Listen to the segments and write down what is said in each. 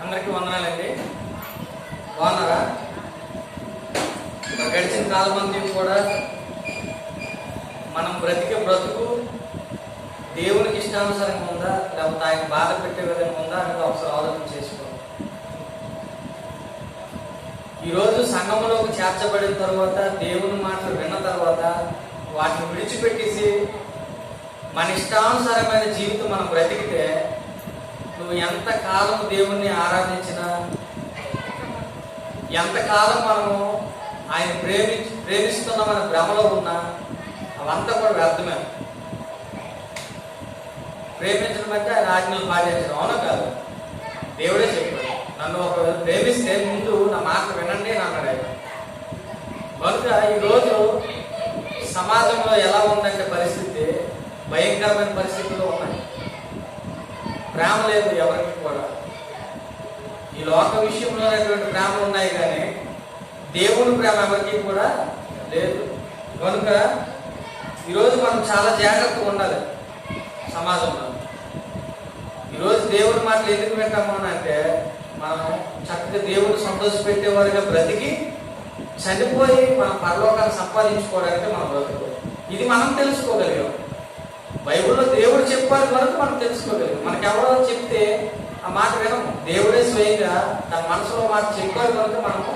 అందరికీ వందనాలండి. బాగున్నారా? గడిచిన కాలం అంతా కూడా మనం బ్రతికే బ్రతుకు దేవునికి ఇష్టానుసారంగా ఉందా, లేకపోతే ఆయన బాధ పెట్టే విధంగా ఉందా అనేది ఒకసారి ఆలోచన చేసుకోవాలి. ఈరోజు సంఘంలోకి చేర్చబడిన తర్వాత, దేవుని మాటలు విన్న తర్వాత వాటిని విడిచిపెట్టేసి మన ఇష్టానుసారమైన జీవితం మనం బ్రతికితే, నువ్వు ఎంతకాలం దేవుణ్ణి ఆరాధించినా, ఎంతకాలం మనము ఆయన ప్రేమిస్తున్నామని భ్రమలో ఉన్నా అవంతా కూడా వ్యర్థమే. ప్రేమించడం అంటే ఆయన ఆజ్ఞలు పాటించడం, అవునా కాదు? దేవుడే చెప్పాడు, నన్ను ఒకవేళ ప్రేమిస్తే ముందు నా మాట వినండి అని అన్నాడు ఆయన. కనుక ఈరోజు సమాజంలో ఎలా ఉందంటే పరిస్థితి భయంకరమైన పరిస్థితుల్లో ఉన్నాయి. ప్రేమ లేదు ఎవరికి కూడా. ఈ లోక విషయంలో అనేటువంటి ప్రేమలు ఉన్నాయి, కానీ దేవుని ప్రేమ ఎవరికి కూడా లేదు. కనుక ఈరోజు మనం చాలా జాగ్రత్తగా ఉండాలి సమాజంలో. ఈరోజు దేవుని మాటలు ఎందుకు వింటాము అని అంటే, మనం చక్కగా దేవుని సంతోషపెట్టేవారుగా బ్రతికి చనిపోయి మనం పరలోకాన్ని సంపాదించుకోవడానికి మనం బ్రతుకు. ఇది మనం తెలుసుకోగలిగాం. బైబిల్లో దేవుడు చెప్పారు కనుక మనం తెలుసుకోగలిగాం. మనకెవరో చెప్తే ఆ మాట వినము. దేవుడే స్వయంగా తన మనసులో మాట చెప్పారు కనుక మనము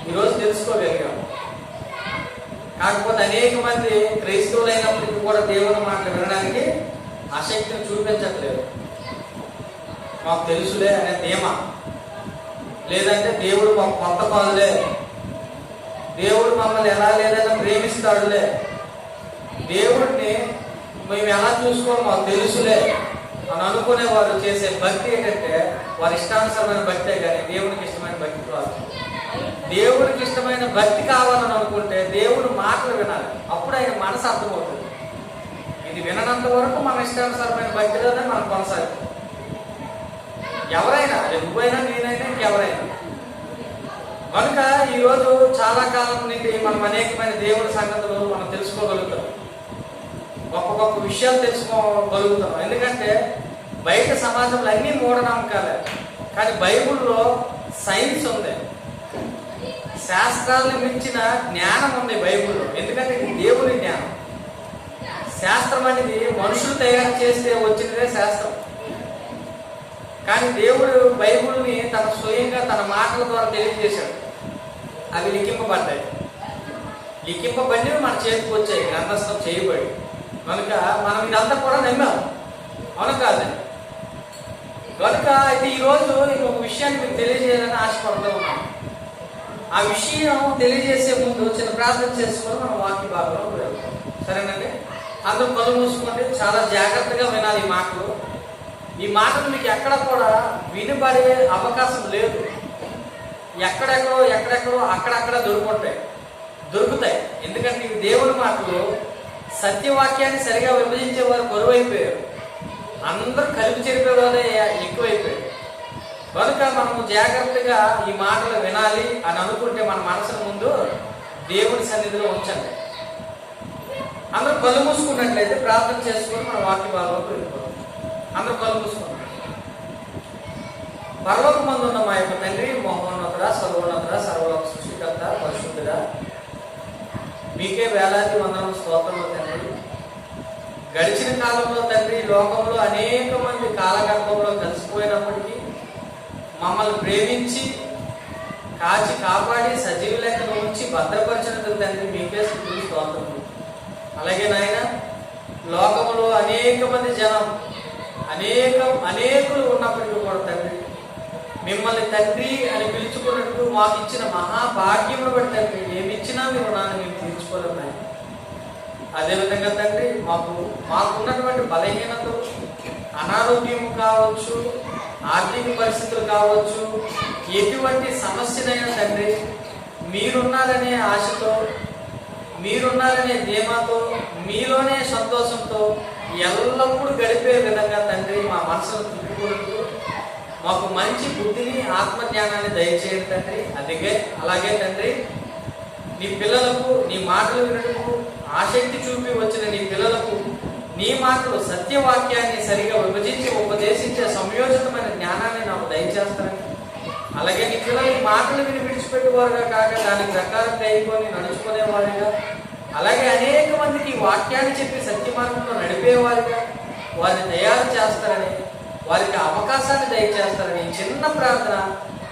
ఈరోజు తెలుసుకోగలిగాం. కాకపోతే అనేక మంది క్రైస్తవులైనప్పటికీ కూడా దేవుని మాటలు వినడానికి ఆసక్తిని చూపించట్లేదు. మాకు తెలుసులే అనే ధీమా, లేదంటే దేవుడు మాకు కొత్త కాదులే, దేవుడు మమ్మల్ని ఎలా లేదైనా ప్రేమిస్తాడులే, దేవుడిని మేము ఎలా చూసుకోవాలి మాకు తెలుసులే అని అనుకునే వారు చేసే భక్తి ఏంటంటే వారి ఇష్టానుసరమైన భక్తే, కానీ దేవునికి ఇష్టమైన భక్తి కాదు. దేవుడికి ఇష్టమైన భక్తి కావాలని అనుకుంటే దేవుడు మాటలు వినాలి, అప్పుడు ఆయన మనసు అర్థమవుతుంది. ఇది విననంత వరకు మన ఇష్టానుసరమైన భక్తిలోనే మనం కొనసాగుతాం. ఎవరైనా, నువ్వైనా నేనైనా ఇంకెవరైనా. కనుక ఈరోజు చాలా కాలం నుండి మనం అనేకమైన దేవుడి సంగతులు మనం తెలుసుకోగలుగుతాం, గొప్ప గొప్ప విషయాలు తెలుసుకోగలుగుతాం. ఎందుకంటే బయట సమాజంలో అన్ని మూఢనమ్మకాలే, కానీ బైబిల్లో సైన్స్ ఉంది, శాస్త్రాలను మించిన జ్ఞానం ఉంది బైబిల్లో. ఎందుకంటే ఇది దేవుని జ్ఞానం. శాస్త్రం అనేది మనుషులు తయారు చేస్తే వచ్చినదే శాస్త్రం, కానీ దేవుడు బైబిల్ని తన స్వయంగా తన మాటల ద్వారా తెలియజేశాడు. అవి లిఖింపబడ్డాయి, లిఖింపబడి మన చేతికి వచ్చాయి, గ్రంథస్థం చేయబడి. కనుక మనం ఇదంతా కూడా నమ్మాం, అవును కాదండి? కనుక అయితే ఈరోజు ఇంకొక విషయాన్ని మీకు తెలియజేయాలని ఆశపడుతూ ఉన్నాం. ఆ విషయం తెలియజేసే ముందు చిన్న ప్రార్థన చేసుకొని మనం వాక్య భాగంలో వెళ్తాం. సరేనండి? అందరూ కళ్ళు మూసుకోండి, చాలా జాగ్రత్తగా వినాలి ఈ మాటలు. ఈ మాటలు మీకు ఎక్కడ కూడా వినబడే అవకాశం లేదు. ఎక్కడెక్కడో అక్కడక్కడ దొరుకుతాయి. ఎందుకంటే ఇవి దేవుని మాటలు. సత్యవాక్యాన్ని సరిగా విభజించే వారు కరువైపోయారు, అందరూ కలిపి చెరిపే వాళ్ళే ఎక్కువైపోయారు. కనుక మనము జాగ్రత్తగా ఈ మాటలు వినాలి అని అనుకుంటే మన మనసును ముందు దేవుని సన్నిధిలో ఉంచండి. అందరూ కళ్ళు మూసుకున్నట్లయితే ప్రార్థన చేసుకొని మన వాక్య భాగంలోకి వెళ్ళిపోతాం. అందరూ కళ్ళు మూసుకున్నాం. పరలోకమందు ఉన్న మా యొక్క తండ్రి, మహోన్నతుడా, సర్వోన్నతుడా, సర్వలోక సృష్టికర్త, పరిశుద్ధుడా, మీకే వేలాది వందనములు, స్తోత్రములు తండ్రి. గడిచిన కాలంలో తండ్రి, లోకంలో అనేక మంది కాలగర్భంలో కలిసిపోయినప్పటికీ మమ్మల్ని ప్రేమించి కాచి కాపాడి సజీవ లెక్కను ఉంచి భద్రపరిచినందుకు తండ్రి మీకే స్తుతులు, స్తోత్రములు. అలాగే నాయన, లోకంలో అనేక మంది జనం అనేకులు ఉన్నప్పటికీ కూడా తండ్రి, మిమ్మల్ని తండ్రి అని పిలుచుకున్నట్టు మాకు ఇచ్చిన మహాభాగ్యమును బట్టి తండ్రి, ఏమిచ్చినా మీ రుణాన్ని మేము తీర్చుకోలేము. అదేవిధంగా తండ్రి, మాకున్నటువంటి బలహీనతలు, అనారోగ్యం కావచ్చు, ఆర్థిక పరిస్థితులు కావచ్చు, ఎటువంటి సమస్యనైనా తండ్రి, మీరున్నారనే ఆశతో, మీరున్నారనే ధీమాతో, మీలోనే సంతోషంతో ఎల్లప్పుడూ గడిపే విధంగా తండ్రి మా మనసును తిప్పుకుంటూ మాకు మంచి బుద్ధిని, ఆత్మజ్ఞానాన్ని దయచేయండి తండ్రి. అలాగే తండ్రి, నీ పిల్లలకు నీ మాటలు వినటకు ఆసక్తి చూపి వచ్చిన నీ పిల్లలకు నీ మాటలు సత్యవాక్యాన్ని సరిగా విభజించి ఉపదేశించే సంయోజితమైన జ్ఞానాన్ని నాకు దయచేస్తారని అలాగే నీ పిల్లలకి మాటలు విని విడిచిపెట్టేవారుగా కాక దానికి ప్రకారం దయకొని నడుచుకునేవారుగా, అలాగే అనేక మందికి వాక్యాన్ని చెప్పి సత్య మార్గంలో నడిపేవారుగా వారిని తయారు చేస్తారని, వారికి అవకాశాన్ని దయచేస్తారని చిన్న ప్రార్థన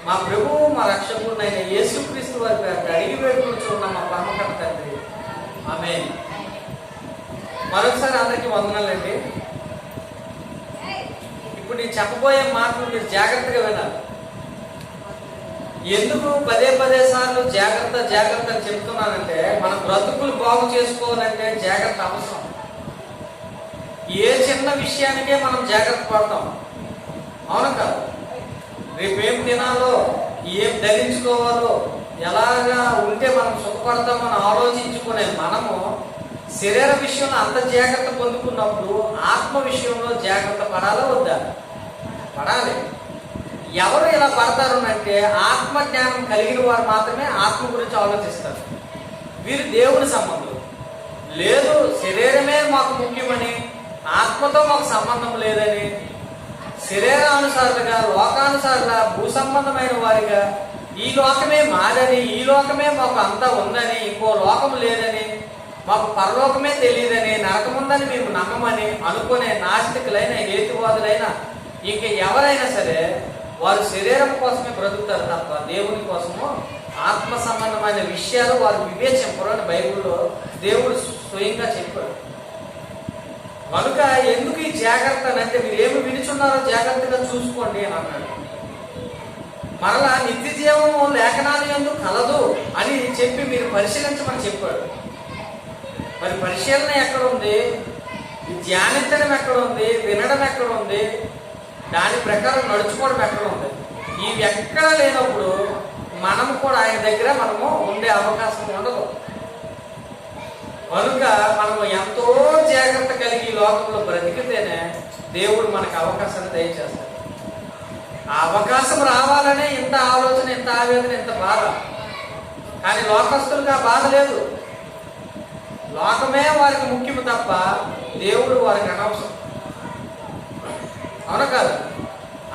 మా ప్రభువు మా రక్షకుడైన యేసుక్రీస్తు వారి పేరు అడిగి వేడుకుంటున్న మా పరమకర్త తండ్రి, ఆమేన్. మరొకసారి అందరికీ వందనాలండి. ఇప్పుడు నేను చెప్పబోయే మాటలు మీరు జాగ్రత్తగా వినాలి. ఎందుకు పదే పదే సార్లు జాగ్రత్త జాగ్రత్త అని చెప్తున్నానంటే, మన బ్రతుకులు బాగు చేసుకోవాలంటే జాగ్రత్త అవసరం. ఏ చిన్న విషయానికే మనం జాగ్రత్త పడతాం, అవును కాదు? రేపేం తినాలో, ఏం ధరించుకోవాలో, ఎలాగా ఉంటే మనం సుఖపడతామని ఆలోచించుకునే మనము శరీర విషయంలో అంత జాగ్రత్త పొందుకున్నప్పుడు ఆత్మ విషయంలో జాగ్రత్త పడాలా వద్దా? పడాలి. ఎవరు ఇలా పడతారు అంటే ఆత్మ జ్ఞానం కలిగిన వారు మాత్రమే ఆత్మ గురించి ఆలోచిస్తారు. వీరు దేవుని సంబంధం లేదు, శరీరమే మాకు ముఖ్యమని, ఆత్మతో మాకు సంబంధం లేదని, శరీరానుసారులుగా లోకానుసారుగా భూ సంబంధమైన వారిగా ఈ లోకమే మాదని, ఈ లోకమే మాకు అంతా ఉందని, ఇంకో లోకం లేదని, మాకు పరలోకమే తెలియదని, నరకముందని మేము నమ్మమని అనుకునే నాస్తికులైన హేతువాదులైన ఇంక ఎవరైనా సరే వారు శరీరం కోసమే బ్రతుకుతారు తప్ప దేవుని కోసము ఆత్మ సంబంధమైన విషయాలు వారు వివేచింపరు అని బైబిల్లో దేవుడు స్వయంగా చెప్పాడు. కనుక ఎందుకు ఈ జాగ్రత్త అంటే మీరు ఏమి వినిచున్నారో జాగ్రత్తగా చూసుకోండి అని అన్నాడు. మరలా నిత్య జీవము లేఖనాలు ఎందుకు కలదు అని చెప్పి మీరు పరిశీలించమని చెప్పాడు. మరి పరిశీలన ఎక్కడ ఉంది? ధ్యానించడం ఎక్కడ ఉంది? వినడం ఎక్కడ ఉంది? దాని ప్రకారం నడుచుకోవడం ఎక్కడ ఉంది? ఇవి ఎక్కడ లేనప్పుడు మనము కూడా ఆయన దగ్గర మనము ఉండే అవకాశం ఉండదు. కనుక మనము ఎంతో జాగ్రత్త కలిగి లోకంలో బ్రతికితేనే దేవుడు మనకు అవకాశాన్ని దయచేస్తాడు. ఆ అవకాశం రావాలనే ఇంత ఆలోచన, ఇంత ఆవేదన, ఇంత బాధ. కానీ లోకస్తులకు ఆ బాధ లేదు. లోకమే వారికి ముఖ్యము తప్ప దేవుడు వారికి అనవసరం, అవును కాదు?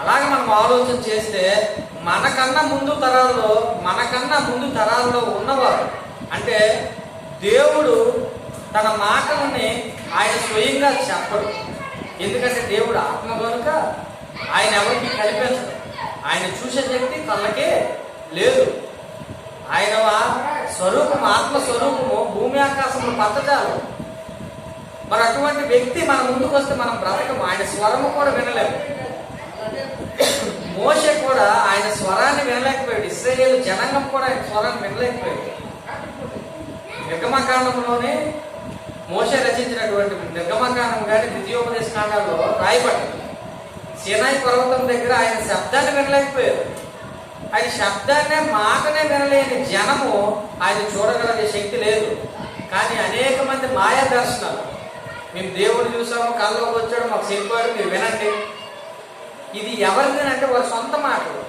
అలాగే మనం ఆలోచన చేస్తే మనకన్నా ముందు తరాల్లో ఉన్నవారు అంటే దేవుడు తన మాటలని ఆయన స్వయంగా చెప్పడు. ఎందుకంటే దేవుడు ఆత్మ కనుక ఆయన ఎవరికి కనిపించడు. ఆయన చూసే శక్తి కళ్ళకే లేదు. ఆయన స్వరూపం, ఆత్మ స్వరూపము భూమి ఆకాశంలో పచ్చచాలు. మరి అటువంటి వ్యక్తి మన ముందుకు వస్తే మనం బ్రతకము. ఆయన స్వరము కూడా వినలేము. మోషే కూడా ఆయన స్వరాన్ని వినలేకపోయాడు. ఇశ్రాయేలు జనాంగం కూడా ఆయన స్వరాన్ని వినలేకపోయాడు. నిర్గమకాండంలోనే మోషే రచించినటువంటి నిర్గమకాండం కానీ ద్వితీయోపదేశ కాండాల్లో రాయబడింది. సీనాయి పర్వతం దగ్గర ఆయన శబ్దాన్ని వినలేకపోయారు. ఆయన శబ్దాన్నే, మాటనే వినలేని జనము ఆయన చూడగలిగే శక్తి లేదు. కానీ అనేక మంది మాయా దర్శనాలు, మేము దేవుడు చూసాము, కళ్ళలోకి వచ్చాడు, మాకు చెప్పాడు, మీరు వినండి. ఇది ఎవరిది అంటే వారి సొంత మాటలు.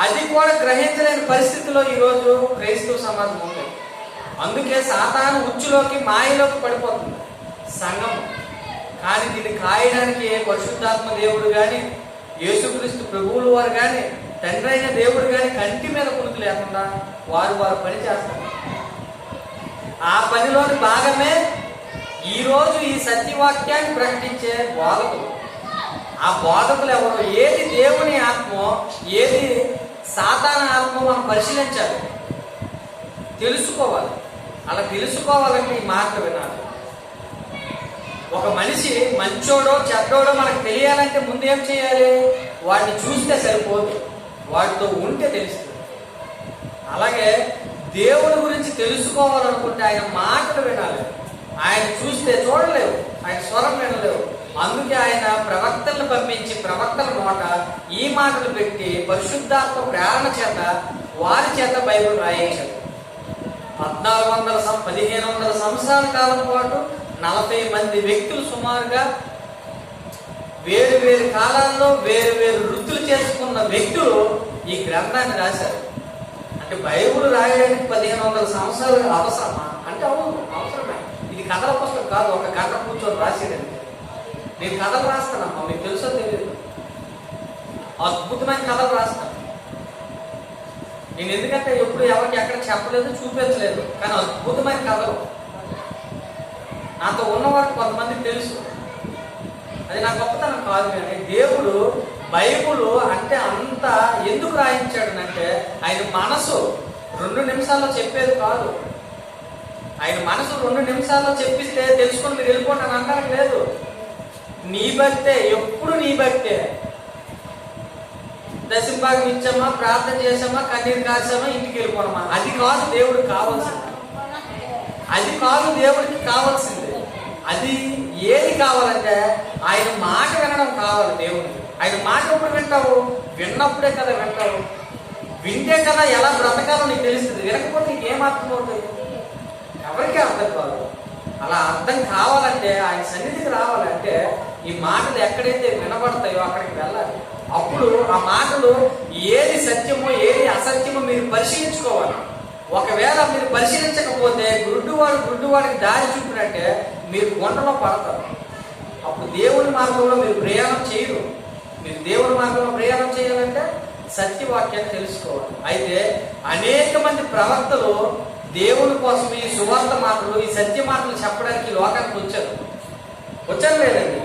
అది కూడా గ్రహించలేని పరిస్థితిలో ఈరోజు క్రైస్తవ సమాజం ఉంది. అందుకే సాతాను ఉచ్చులోకి, మాయలోకి పడిపోతుంది సంఘం. కానీ దీన్ని కాయడానికి పరిశుద్ధాత్మ దేవుడు కానీ, యేసుక్రీస్తు ప్రభువులు వారు కానీ, తండ్రి అయిన దేవుడు కానీ కంటి మీద కునుకు లేకుండా వారు పని చేస్తారు. ఆ పనిలోని భాగమే ఈరోజు ఈ సత్యవాక్యాన్ని ప్రకటించే బోధకులు. ఆ బోధకులు ఎవరు? ఏది దేవుని ఆత్మో, ఏది సాతాన ఆత్మో మనం పరిశీలించాలి, తెలుసుకోవాలి. అలా తెలుసుకోవాలంటే ఈ మాట వినాలి. ఒక మనిషి మంచోడో చెడ్డోడో మనకు తెలియాలంటే ముందు ఏం చేయాలి? వాడిని చూస్తే సరిపోదు, వాడితో ఉంటే తెలుస్తుంది. అలాగే దేవుడి గురించి తెలుసుకోవాలనుకుంటే ఆయన మాటలు వినాలి. ఆయన చూస్తే చూడలేవు, ఆయన స్వరం వినలేవు. అందుకే ఆయన ప్రవక్తలను పంపించి ప్రవక్తల నోట ఈ మాటలు పెట్టి పరిశుద్ధాత్మ ప్రేరణ చేత వారి చేత బైబిల్ రాయించారు. 1500 సంవత్సరాల కాలం పాటు 40 మంది వ్యక్తులు సుమారుగా వేరు వేరు కాలాల్లో వేరు వేరు వృత్తులు చేసుకున్న వ్యక్తులు ఈ గ్రంథాన్ని రాశారు. అంటే బైబిల్ రాయడానికి 1500 సంవత్సరాలు అవసరమా అంటే అవును, అవసరమే. ఇది కథల పుస్తకం కాదు, ఒక గంట కూర్చొని రాసేదండి. నేను కథలు రాస్తానమ్మా, మీకు తెలుసో తెలియదు, అద్భుతమైన కథలు రాస్తాను. నేను ఎందుకంటే ఎప్పుడు ఎవరికి ఎక్కడ చెప్పలేదు, చూపించలేదు. కానీ అద్భుతమైన కథలు నాతో ఉన్నవారికి కొంతమందికి తెలుసు. అది నా గొప్పతనం కాదు. కానీ దేవుడు బైబుల్ అంటే అంత ఎందుకు రాయించాడనంటే ఆయన మనసు 2 నిమిషాల్లో చెప్పేది కాదు. ఆయన మనసు 2 నిమిషాల్లో చెప్పిస్తే తెలుసుకొని మీరు వెళ్ళిపోండి అని అనడానికి లేదు. నీ బట్టే, ఎప్పుడు నీ బట్టే. దశంభాగం ఇచ్చామా, ప్రార్థన చేసామా, కన్నీరు కాసామా, ఇంటికి వెళ్ళిపోవడమా, అది కాదు దేవుడికి కావాల్సింది. అది కాదు దేవుడికి కావాల్సింది. అది ఏది కావాలంటే ఆయన మాట వినడం కావాలి దేవుడికి. ఆయన మాట ఎప్పుడు వింటావు? విన్నప్పుడే కదా వింటావు. వింటే కదా ఎలా బ్రతకాలో నీకు తెలుస్తుంది. వినకపోతే నీకు ఏం అర్థమవుతుంది? ఎవరికీ అర్థం కాదు. అలా అర్థం కావాలంటే ఆయన సన్నిధికి రావాలంటే ఈ మాటలు ఎక్కడైతే వినబడతాయో అక్కడికి వెళ్ళాలి. అప్పుడు ఆ మాటలు ఏది సత్యమో ఏది అసత్యమో మీరు పరిశీలించుకోవాలి. ఒకవేళ మీరు పరిశీలించకపోతే గుడ్డువాడికి దారి చూపినట్టే మీరు కొండలో పడతారు. అప్పుడు దేవుని మార్గంలో మీరు ప్రయాణం చేయరు. మీరు దేవుని మార్గంలో ప్రయాణం చేయాలంటే సత్యవాక్యాన్ని తెలుసుకోవాలి. అయితే అనేక మంది ప్రవక్తలు దేవుని కోసం ఈ సువార్త మాటలు, ఈ సత్య మాటలు చెప్పడానికి లోకానికి వచ్చారు లేదండి.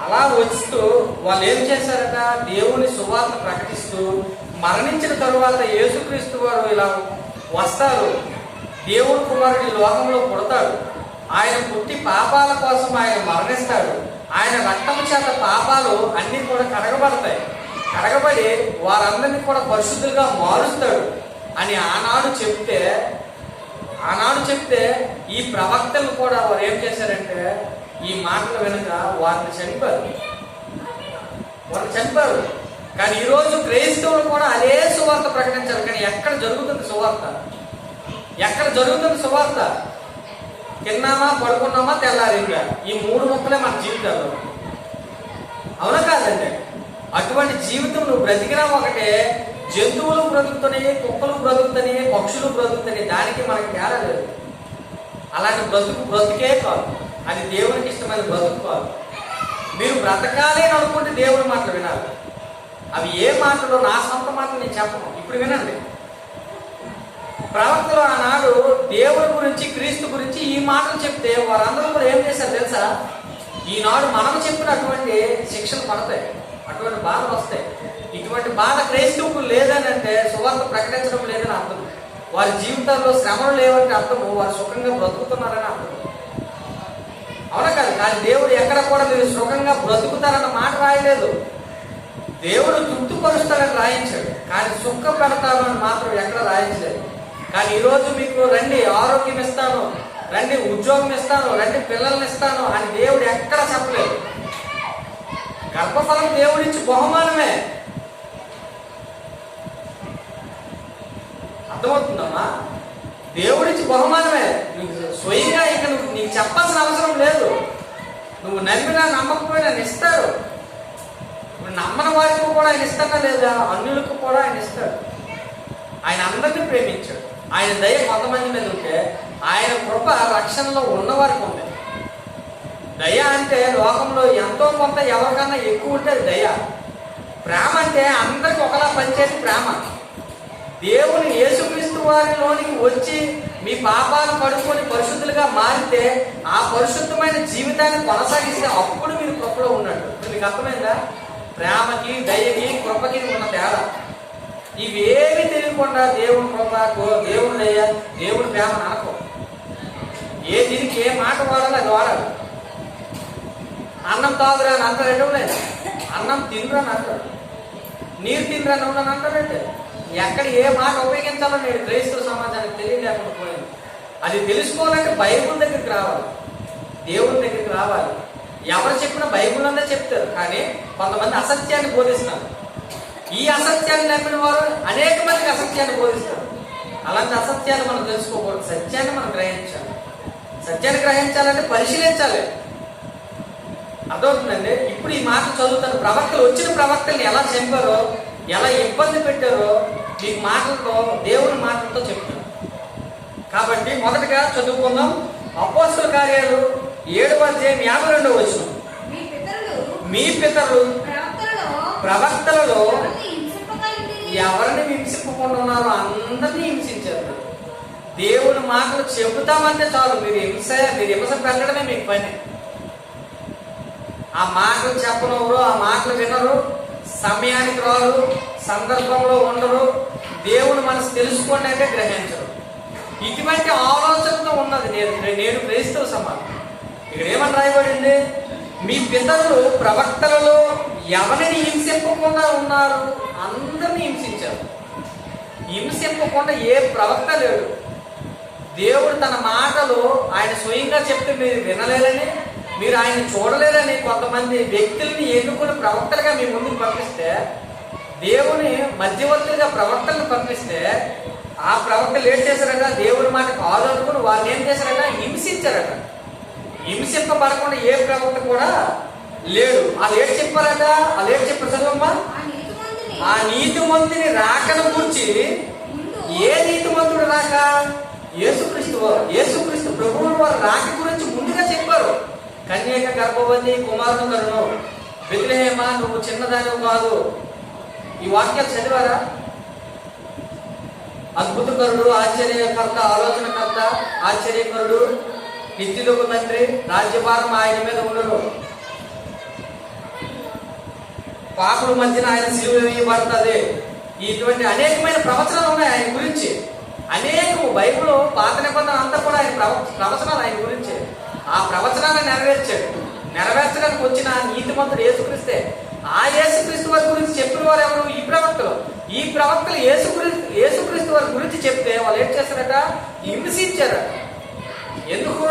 అలా వస్తూ వాళ్ళు ఏం చేశారట? దేవుని సువార్త ప్రకటిస్తూ మరణించిన తరువాత యేసుక్రీస్తు వారు ఇలా వస్తారు. దేవుని కుమారుడు ఈ లోకంలో పుడతాడు. ఆయన పుట్టి పాపాల కోసం ఆయన మరణిస్తాడు. ఆయన రక్తము చేత పాపాలు అన్ని కూడా కడగబడతాయి. కడగబడి వారందరినీ కూడా పరిశుద్ధులుగా మారుస్తాడు అని ఆనాడు చెప్తే ఈ ప్రవక్తలు కూడా వారు ఏం చేశారంటే ఈ మాటల వెనుక వారిని చనిపారు. కానీ ఈరోజు క్రైస్తవులు కూడా అదే సువార్త ప్రకటించారు. కానీ ఎక్కడ జరుగుతుంది సువార్త? ఎక్కడ జరుగుతుంది సువార్త? తిన్నామా, పడుకున్నామా, తెల్లారిందా, ఈ 3 ముక్కలే మన జీవితాలు. అవునా కాదండి? అటువంటి జీవితం నువ్వు బ్రతికినా ఒకటే. జంతువులు బ్రతుకుతున్నాయి, కుక్కలు బ్రతుకుతున్నాయి, పక్షులు బ్రతుకుతున్నాయి. దానికి మనకి తేడా లేదు. అలాంటి బ్రతుకే కాదు. అది దేవునికి ఇష్టమైన బ్రతుకు కాదు. మీరు బ్రతకాలి అని అనుకుంటే దేవుని మాటలు వినాలి. అవి ఏ మాటలు? నా సొంత మాటలు నేను చెప్పను. ఇప్పుడు వినండి. ప్రవక్తలు ఆనాడు దేవుని గురించి, క్రీస్తు గురించి ఈ మాటలు చెప్తే వారందరూ కూడా ఏం చేశారు తెలుసా? ఈనాడు మనం చెప్పినటువంటి శిక్షలు పడతాయి, అటువంటి బాధలు వస్తాయి. ఇటువంటి బాధ క్రైస్తవులు లేదని అంటే సువార్త ప్రకటించడం లేదని అర్థం. వారి జీవితాల్లో శ్రమలు లేవంటే అర్థము వారు సుఖంగా బ్రతుకుతున్నారని అర్థం. అవునా కాదు? కానీ దేవుడు ఎక్కడ కూడా మీరు సుఖంగా బ్రతుకుతారన్న మాట రాయలేదు. దేవుడు తృప్తిపరుస్తాడని రాయించాడు, కానీ సుఖ పెడతాను అని మాత్రం ఎక్కడ రాయించలేదు. కానీ ఈరోజు మీకు రండి ఆరోగ్యం ఇస్తాను, రండి ఉద్యోగం ఇస్తాను, రండి పిల్లల్ని ఇస్తాను అని దేవుడు ఎక్కడ చెప్పలేదు. గర్భఫలం దేవుడిచ్చి బహుమానమే. అర్థమవుతుందమ్మా? దేవుడిచ్చి బహుమానమే. నీకు స్వయంగా ఇక నీకు చెప్పాల్సిన అవసరం లేదు. నువ్వు నమ్మినా నమ్మకపోయినా ఆయన ఇస్తాడు. ఇప్పుడు నమ్మని వారికి కూడా ఆయన ఇస్తాడా లేదా? అన్యులకు కూడా ఆయన ఇస్తాడు. ఆయన అందరినీ ప్రేమించాడు. ఆయన దయ కొంతమంది మీద ఉంటే ఆయన కృప రక్షణలో ఉన్నవారికి ఉంది. దయ అంటే లోకంలో ఎంతో కొంత ఎవరికన్నా ఎక్కువ ఉంటే అది దయ. ప్రేమ అంటే అందరికి ఒకలా పనిచేసి ప్రేమ. దేవుని యేసుక్రీస్తు వారిలోనికి వచ్చి మీ పాపాలు కడుక్కొని పరిశుద్ధులుగా మారితే ఆ పరిశుద్ధమైన జీవితాన్ని కొనసాగిస్తే అప్పుడు మీరు కృపలో ఉన్నట్టు. మీకు అర్థమైందా? ప్రేమకి, దయకి, కృపకి ఉన్న తేడా. ఇవేమి తెలియకుండా దేవుని కృప, దేవుని దయ, దేవుని ప్రేమ అనకు. దీనికి ఏ మాట వాడాలి అది వాడాలి. అన్నం తాగురా అని అంటారంటే లేదు, అన్నం తినరా అని అంటారు, నీరు తినరా అని అంటారంటే ఎక్కడ ఏ మాట ఉపయోగించాలో నేను క్రైస్తవ సమాజానికి తెలియలేకుండా పోయింది. అది తెలుసుకోవాలంటే బైబుల్ దగ్గరికి రావాలి, దేవుని దగ్గరికి రావాలి. ఎవరు చెప్పినా బైబుల్ అంతా చెప్తారు, కానీ కొంతమంది అసత్యాన్ని బోధిస్తారు. ఈ అసత్యాన్ని నమ్మిన వారు అనేక మందికి అసత్యాన్ని బోధిస్తారు. అలాంటి అసత్యాన్ని మనం తెలుసుకోకూడదు. సత్యాన్ని మనం గ్రహించాలి. సత్యాన్ని గ్రహించాలంటే పరిశీలించాలి. అర్థమవుతుందండి? ఇప్పుడు ఈ మాట చదువుతాను. ప్రవక్తలు వచ్చిన ప్రవక్తల్ని ఎలా చంపారో, ఎలా ఇబ్బంది పెట్టారో మీకు మాటలతో, దేవుని మాటలతో చెప్తాను. కాబట్టి మొదటగా చదువుకుందాం. అపోస్తల కార్యాలు 7:52 మీ పితరులు ప్రవక్తలలో ఎవరిని హింసింపకుండా ఉన్నారో అందరినీ హింసించారు. దేవుని మాటలు చెబుతామంటే చాలు, మీరు హింస పెట్టడమే మీకు పని. ఆ మాటలు చెప్పనవరు, ఆ మాటలు వినరు, సమయానికి రారు, సందర్భంలో ఉండరు, దేవుని మనసు తెలుసుకోండి అంటే గ్రహించరు. ఇటువంటి ఆలోచనతో ఉన్నది నేడు క్రైస్తవ సమాజం. ఇక్కడ ఏమని రాయబడింది? మీ పితరులు ప్రవక్తలలో ఎవరిని హింసింపకుండా ఉన్నారు? అందరినీ హింసించారు. హింసింపకుండా ఏ ప్రవక్త లేడు. దేవుడు తన మాటలు ఆయన స్వయంగా చెప్తే మీరు వినలేరని, మీరు ఆయన చూడలేరని కొంతమంది వ్యక్తుల్ని ఎన్నుకుని ప్రవక్తలుగా మీ ముందుకు పంపిస్తే, దేవుని మధ్యవర్తిగా ప్రవక్తలను పంపిస్తే, ఆ ప్రవక్తలు ఏం చేశారట? దేవుని మాట కాదు అనుకుని వాళ్ళు ఏం చేశారట? హింసించారట. హింసింపబడకుండా ఏ ప్రవక్త కూడా లేడు. వాళ్ళు ఏడు చెప్పారట? వాళ్ళు ఏడు చెప్పారు చదువమ్మా? ఆ నీతిమంతుని రాకను గురించి. ఏ నీతిమంతుడు రాక? యేసుక్రీస్తు ప్రభువుల వారి రాక గురించి ముందుగా చెప్పారు. కన్యక గర్భవతి, కుమారుడు కరును, బెత్లెహేమా నువ్వు చిన్నదానివి కాదు. ఈ వాక్యాలు చదివారా? అద్భుతకరుడు, ఆశ్చర్యకర్త, ఆలోచనకర్త, ఆశ్చర్యకరుడు, నిత్యులకు తండ్రి, రాజ్యభారం ఆయన మీద ఉండడు, పాపుల మధ్యన ఆయన సిలువ వేయబడుతుంది. ఇటువంటి అనేకమైన ప్రవచనాలు ఉన్నాయి ఆయన గురించి. అనేకము బైబిల్ పాత నిబంధన అంతా కూడా ఆయన ప్రవచనాలు ఆయన గురించి. ఆ ప్రవచనాన్ని నెరవేర్చడానికి వచ్చిన నీతిమంతుడు యేసుక్రీస్తే. ఆ యేసుక్రీస్తు వారి గురించి చెప్పిన వారు ఎవరు? ఈ ప్రవక్తలు యేసుక్రీస్తు వారి గురించి చెప్తే వాళ్ళు ఏం చేస్తారట? హింసించారట. ఎందుకు?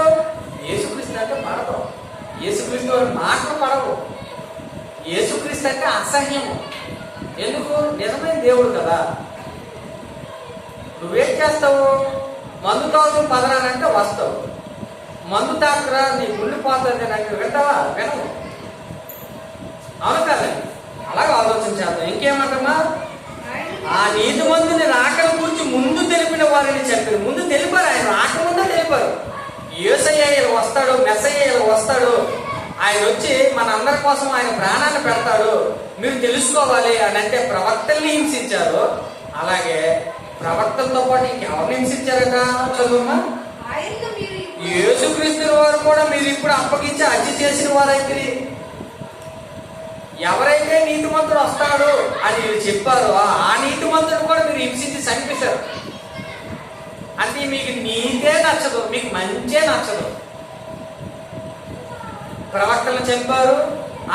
యేసుక్రీస్తు అంటే పడదు, యేసుక్రీస్తు వారి మాటలు పడవు, యేసుక్రీస్తు అంటే అసహ్యము. ఎందుకు? నిజమైన దేవుడు కదా. నువ్వేం చేస్తావు? మందు తాగు పదరానంటే వస్తావు, మందు తాకురా నీ గుండె పోతుంది అంటే వింటావా? వినవు. అవును కదా? అలాగే ఆలోచించేద్దాం. ఇంకేమంటమ్మా? ఆ నీతిమంతుని రాకడ గురించి ముందు తెలిపిన వారిని చెప్పారు. ముందు తెలిపారు, ఆయన రాకముందే తెలిపారు. యేసయ్య వస్తాడు, మెస్సయ్య వస్తాడు, ఆయన వచ్చి మన అందరి కోసం ఆయన ప్రాణాన్ని పెడతాడు, మీరు తెలుసుకోవాలి అని అంటే ప్రవక్తల్ని హింసించారు. అలాగే ప్రవక్తలతో పాటు ఇంకెవరిని హింసించారట? చదువుమా. యేసుక్రీస్తు వారు కూడా మీరు ఇప్పుడు అప్పగించి హత్య చేసిన వారైతే, ఎవరైతే నీతిమంతుడు వస్తాడు అని చెప్పారో ఆ నీతిమంతుడు కూడా మీరు హింసించి చంపేశారు. అంటే మీకు నీతే నచ్చదు, మీకు మంచే నచ్చదు. ప్రవక్తలు చెప్పారు.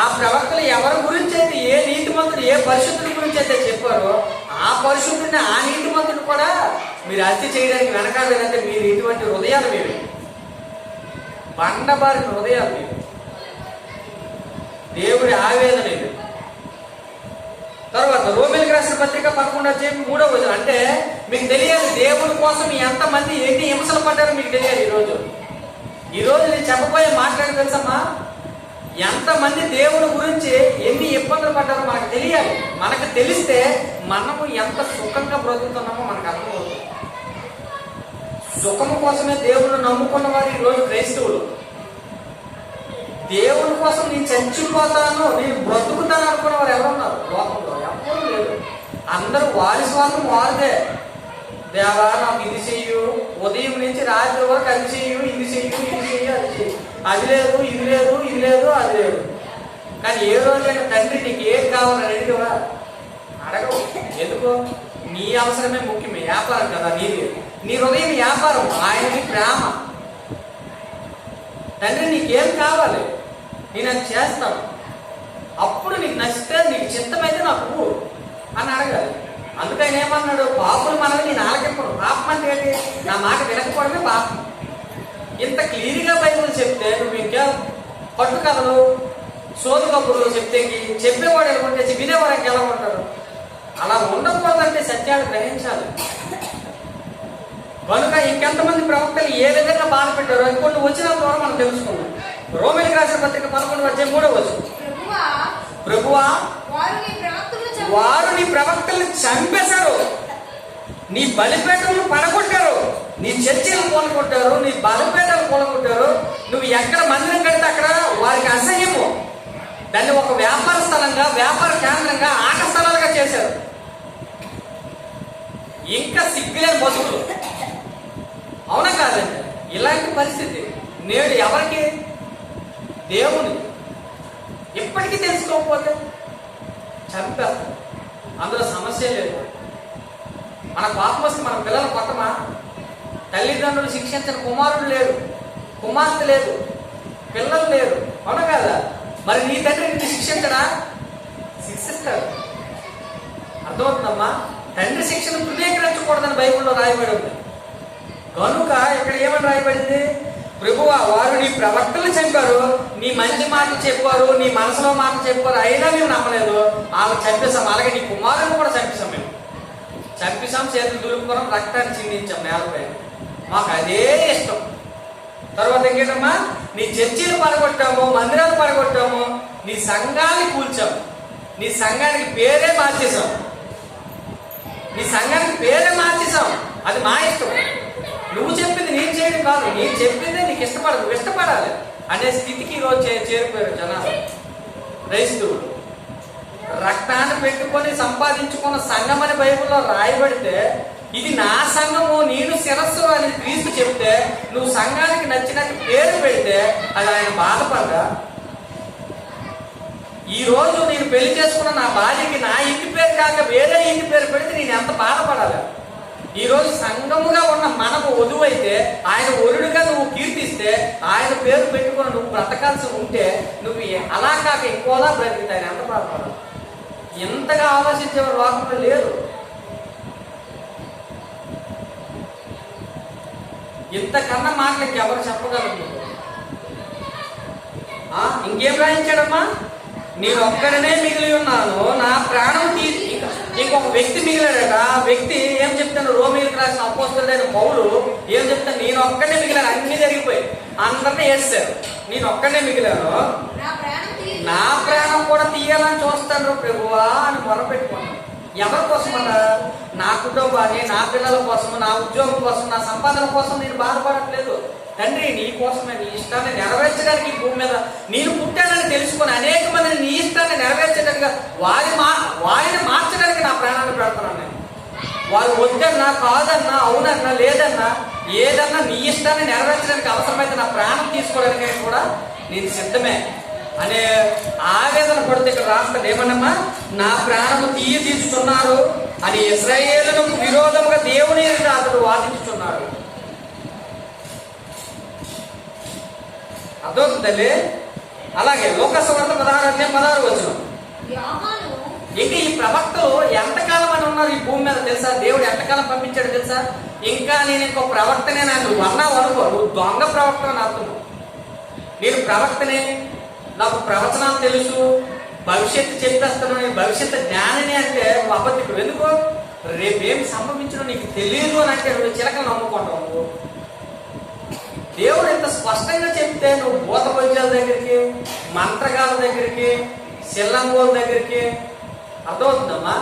ఆ ప్రవక్తలు ఎవరి గురించి అయితే, ఏ నీతిమంతుడు ఏ పరిశుద్ధుడి గురించి అయితే చెప్పారో ఆ పరిశుద్ధుడిని, ఆ నీతిమంతుడు కూడా మీరు హత్య చేయడానికి వెనకాలేదంటే మీరు ఇటువంటి హృదయాలు, మీరు బండబారిన హృదయాలు, మీరు దేవుడి ఆవేదన ఇది. తర్వాత రోమీయులకు రాసిన పత్రిక 11:3 అంటే మీకు తెలియాలి దేవుడి కోసం ఎంతమంది ఎన్ని హింసలు పడ్డారో మీకు తెలియాలి. ఈరోజు నేను చెప్పబోయే మాట్లాడి తెలుసమ్మా, ఎంతమంది దేవుడి గురించి ఎన్ని ఇబ్బందులు పడ్డారో మనకు తెలియాలి. మనకు తెలిస్తే మనము ఎంత సుఖంగా బ్రతుకుతున్నామో మనకు అర్థమవుతుంది. సుఖము కోసమే దేవుడిని నమ్ముకున్న వారు ఈరోజు క్రైస్తవులు. దేవుడి కోసం నేను చచ్చిపోతాను, నేను బ్రతుకుతాను అనుకున్న వారు ఎవరున్నారు లోకంలో? ఎవరు లేదు. అందరూ వారి స్వార్థం వారిదే. దేవా నాకు ఇది చెయ్యు, ఉదయం నుంచి రాత్రి వరకు అది చెయ్యు, ఇది చెయ్యు, ఇది చెయ్యు, అది చెయ్యు, అది లేదు, ఇది లేదు, ఇది లేదు, అది లేదు. కానీ ఏ రోజైనా తండ్రి నీకు ఏం కావాలని అడిగివా? అడగవు. ఎందుకు? నీ అవసరమే ముఖ్యమే. వ్యాపారం కదా నీది, నీ హృదయం వ్యాపారం, ఆయనకి ప్రేమ. తండ్రి నీకేం కావాలి, నేను అది చేస్తాను, అప్పుడు నీకు నచ్చితే నీకు చిత్తమైతే నాకు అని అడగాలి. అందుకని ఏమన్నాడు? పాపులు మనల్ని నేను ఆలకింపడు. పాపం అంటే ఏంటి? నా మాట వినకపోవడమే పాపం. ఇంత క్లియర్గా బైబిల్ చెప్తే నువ్వు ఇంకా పట్టు కథలు, సోదు కబుర్లు చెప్తే చెప్పేవాడు ఎలా ఉంటే వినేవాడికి ఎలా ఉంటారు? అలా ఉండకూడదంటే సత్యాలు గ్రహించాలి. కనుక ఇంకెంతమంది ప్రవక్తలు ఏ విధంగా బాధ పెట్టారో ఇంకొన్ని వచ్చిన ద్వారా మనం తెలుసుకున్నాం. రోమీయులకు రాసిన పత్రిక 11:3 ప్రభువా వారు నీ ప్రవక్తలను చంపేశారు, నీ బలిపేటలను పడగొట్టారు, నీ చర్చలు కూలగొట్టారు, నీ బలిపేటలు కూలగొట్టారు. నువ్వు ఎక్కడ మందిరం కడితే అక్కడ వారికి అసహ్యము. దాన్ని ఒక వ్యాపార స్థలంగా, వ్యాపార కేంద్రంగా, ఆట స్థలాలుగా చేశారు. సిగ్గులేని పశువులు. అవునా కాదండి? ఇలాంటి పరిస్థితి నేడు ఎవరికి? దేవుని. ఎప్పటికీ తెలుసుకోకపోతే చంపేస్తాం. అందులో సమస్య లేదు. మన పాపం వస్తే మన పిల్లలు కొట్టమా? తల్లిదండ్రులు శిక్షించిన కుమారుడు లేడు, కుమార్తె లేదు, పిల్లలు లేరు. అవునా కాదా? మరి నీ తండ్రి నిన్ను శిక్షించడా? శిక్షిస్తాడు. అర్థమవుతుందమ్మా? తండ్రి శిక్షను తృణీకరించకూడదని బైబిల్లో రాయబడి ఉంది. కనుక ఇక్కడ ఏమని రాయబడింది? ప్రభువా, వారు నీ ప్రవక్తలు చంపారు, నీ మంచి మాట చెప్పారు, నీ మనసులో మాట చెప్పారు, అయినా మేము నమ్మలేదు, ఆమె చంపేశాం. అలాగే నీ కుమారుని కూడా చంపేశాం. మేము చంపేశాం, చేతులు దులుపుకోవడం, రక్తాన్ని చిందించాం నేలపై. మాకు అదే ఇష్టం. తర్వాత ఇంకేంటమ్మా? నీ చర్చీలు పడగొట్టాము, మందిరాలు పడగొట్టాము, నీ సంఘాన్ని కూల్చాము, నీ సంఘానికి పేరే మార్చేశాం, నీ సంఘానికి పేరే మార్చేశాం. అది మా ఇష్టం. నువ్వు చెప్పింది నేను చేయడం కాదు, నేను చెప్పిందే నీకు ఇష్టపడదు, నువ్వు ఇష్టపడాలి అనే స్థితికి ఈరోజు చేరిపోయారు జనాలు. క్రైస్తవులు రక్తాన్ని పెట్టుకొని సంపాదించుకున్న సంఘం అని బైబిల్లో రాయబడితే, ఇది నా సంఘము, నేను శిరస్సు అని క్రీస్తు చెప్తే, నువ్వు సంఘానికి నచ్చినట్టు పేరు పెడితే అది ఆయన బాధపడ్డా? ఈ రోజు నేను పెళ్లి చేసుకున్న నా భార్యకి నా ఇంటి పేరు కాక వేరే ఇంటి పేరు పెడితే నేను ఎంత బాధపడాలి? ఈ రోజు సంఘముగా ఉన్న మనకు వధువైతే ఆయన వరుడుగా నువ్వు కీర్తిస్తే, ఆయన పేరు పెట్టుకుని నువ్వు బ్రతకాల్సి ఉంటే, నువ్వు అలా కాక ఎక్కువలా బ్రతికితే ఆయన ఎంత బాధపడాలి? ఎంతగా ఆలోచించే లోకంలో లేదు. ఇంతకన్నా మాటలు ఇంకెవరు చెప్పగలరు? ఇంకేం రాయించాడమ్మా? నేను ఒక్కడనే మిగిలి ఉన్నాను, నా ప్రాణం ఇంకొక వ్యక్తి మిగిలాడట. ఆ వ్యక్తి ఏం చెప్తాను? రోమీయులకు రాసిన అపోస్తలుడైన పౌలు ఏం చెప్తాను? నేను ఒక్కడే మిగిలాను. అన్ని జరిగిపోయి అందరినీ వేస్తారు, నేను ఒక్కడే మిగిలాను, నా ప్రాణం కూడా తీయాలని చూస్తాను ప్రభువా అని మొరపెట్టుకున్నాను. ఎవరి కోసమట? నా కుటుంబాన్ని, నా పిల్లల కోసం, నా ఉద్యోగం కోసం, నా సంపాదన కోసం నేను బాధపడట్లేదు తండ్రి. నీ కోసమే, నీ ఇష్టాన్ని నెరవేర్చడానికి ఈ భూమి మీద నేను పుట్టానని తెలుసుకొని అనేక మందిని నీ ఇష్టాన్ని నెరవేర్చడానికి, వారిని మార్చడానికి నా ప్రాణాన్ని పెడుతున్నాను నేను. వారు వద్దన్నా, కాదన్నా, అవునన్నా, లేదన్నా, ఏదన్నా నీ ఇష్టాన్ని నెరవేర్చడానికి అవసరమైతే నా ప్రాణం తీసుకోవడానికి కూడా నేను సిద్ధమే అనే ఆవేదన పడితే ఇక్కడ రాస్తాడు. ఏమన్నమ్మా? నా ప్రాణము తీసుకున్నారు అని ఇశ్రాయేలుకు విరోధముగా దేవుని ఎదుట అతడు వాదించుతున్నాడు. అర్థమవుతుంది తల్లి? అలాగే లోకసువార్త 16:16 ఇంకా ఈ ప్రవక్తలు ఎంతకాలం అని ఉన్నారు ఈ భూమి మీద తెలుసా? దేవుడు ఎంతకాలం పంపించాడు తెలుసా? ఇంకా నేను ఇంకో ప్రవక్తనే నువ్వు అన్నావు అనుకో, నువ్వు దొంగ ప్రవక్త అని అర్థం. నేను ప్రవక్తనే, నాకు ప్రవచనాలు తెలుసు, భవిష్యత్తు చెప్పేస్తాను, నేను భవిష్యత్తు జ్ఞానిని అంటే నువ్వు అబద్ధికుడు. ఎందుకు? రేపేం సంభవించడం నీకు తెలియదు అని అంటే నువ్వు చిలకలు నమ్ముకుంటావు. నువ్వు దేవుడు ఎంత స్పష్టంగా చెప్తే నువ్వు భూత వైద్యాల దగ్గరికి, మంత్రగాల దగ్గరికి, శిల్లంగోల దగ్గరికి, అర్థమవుతుందమ్మా?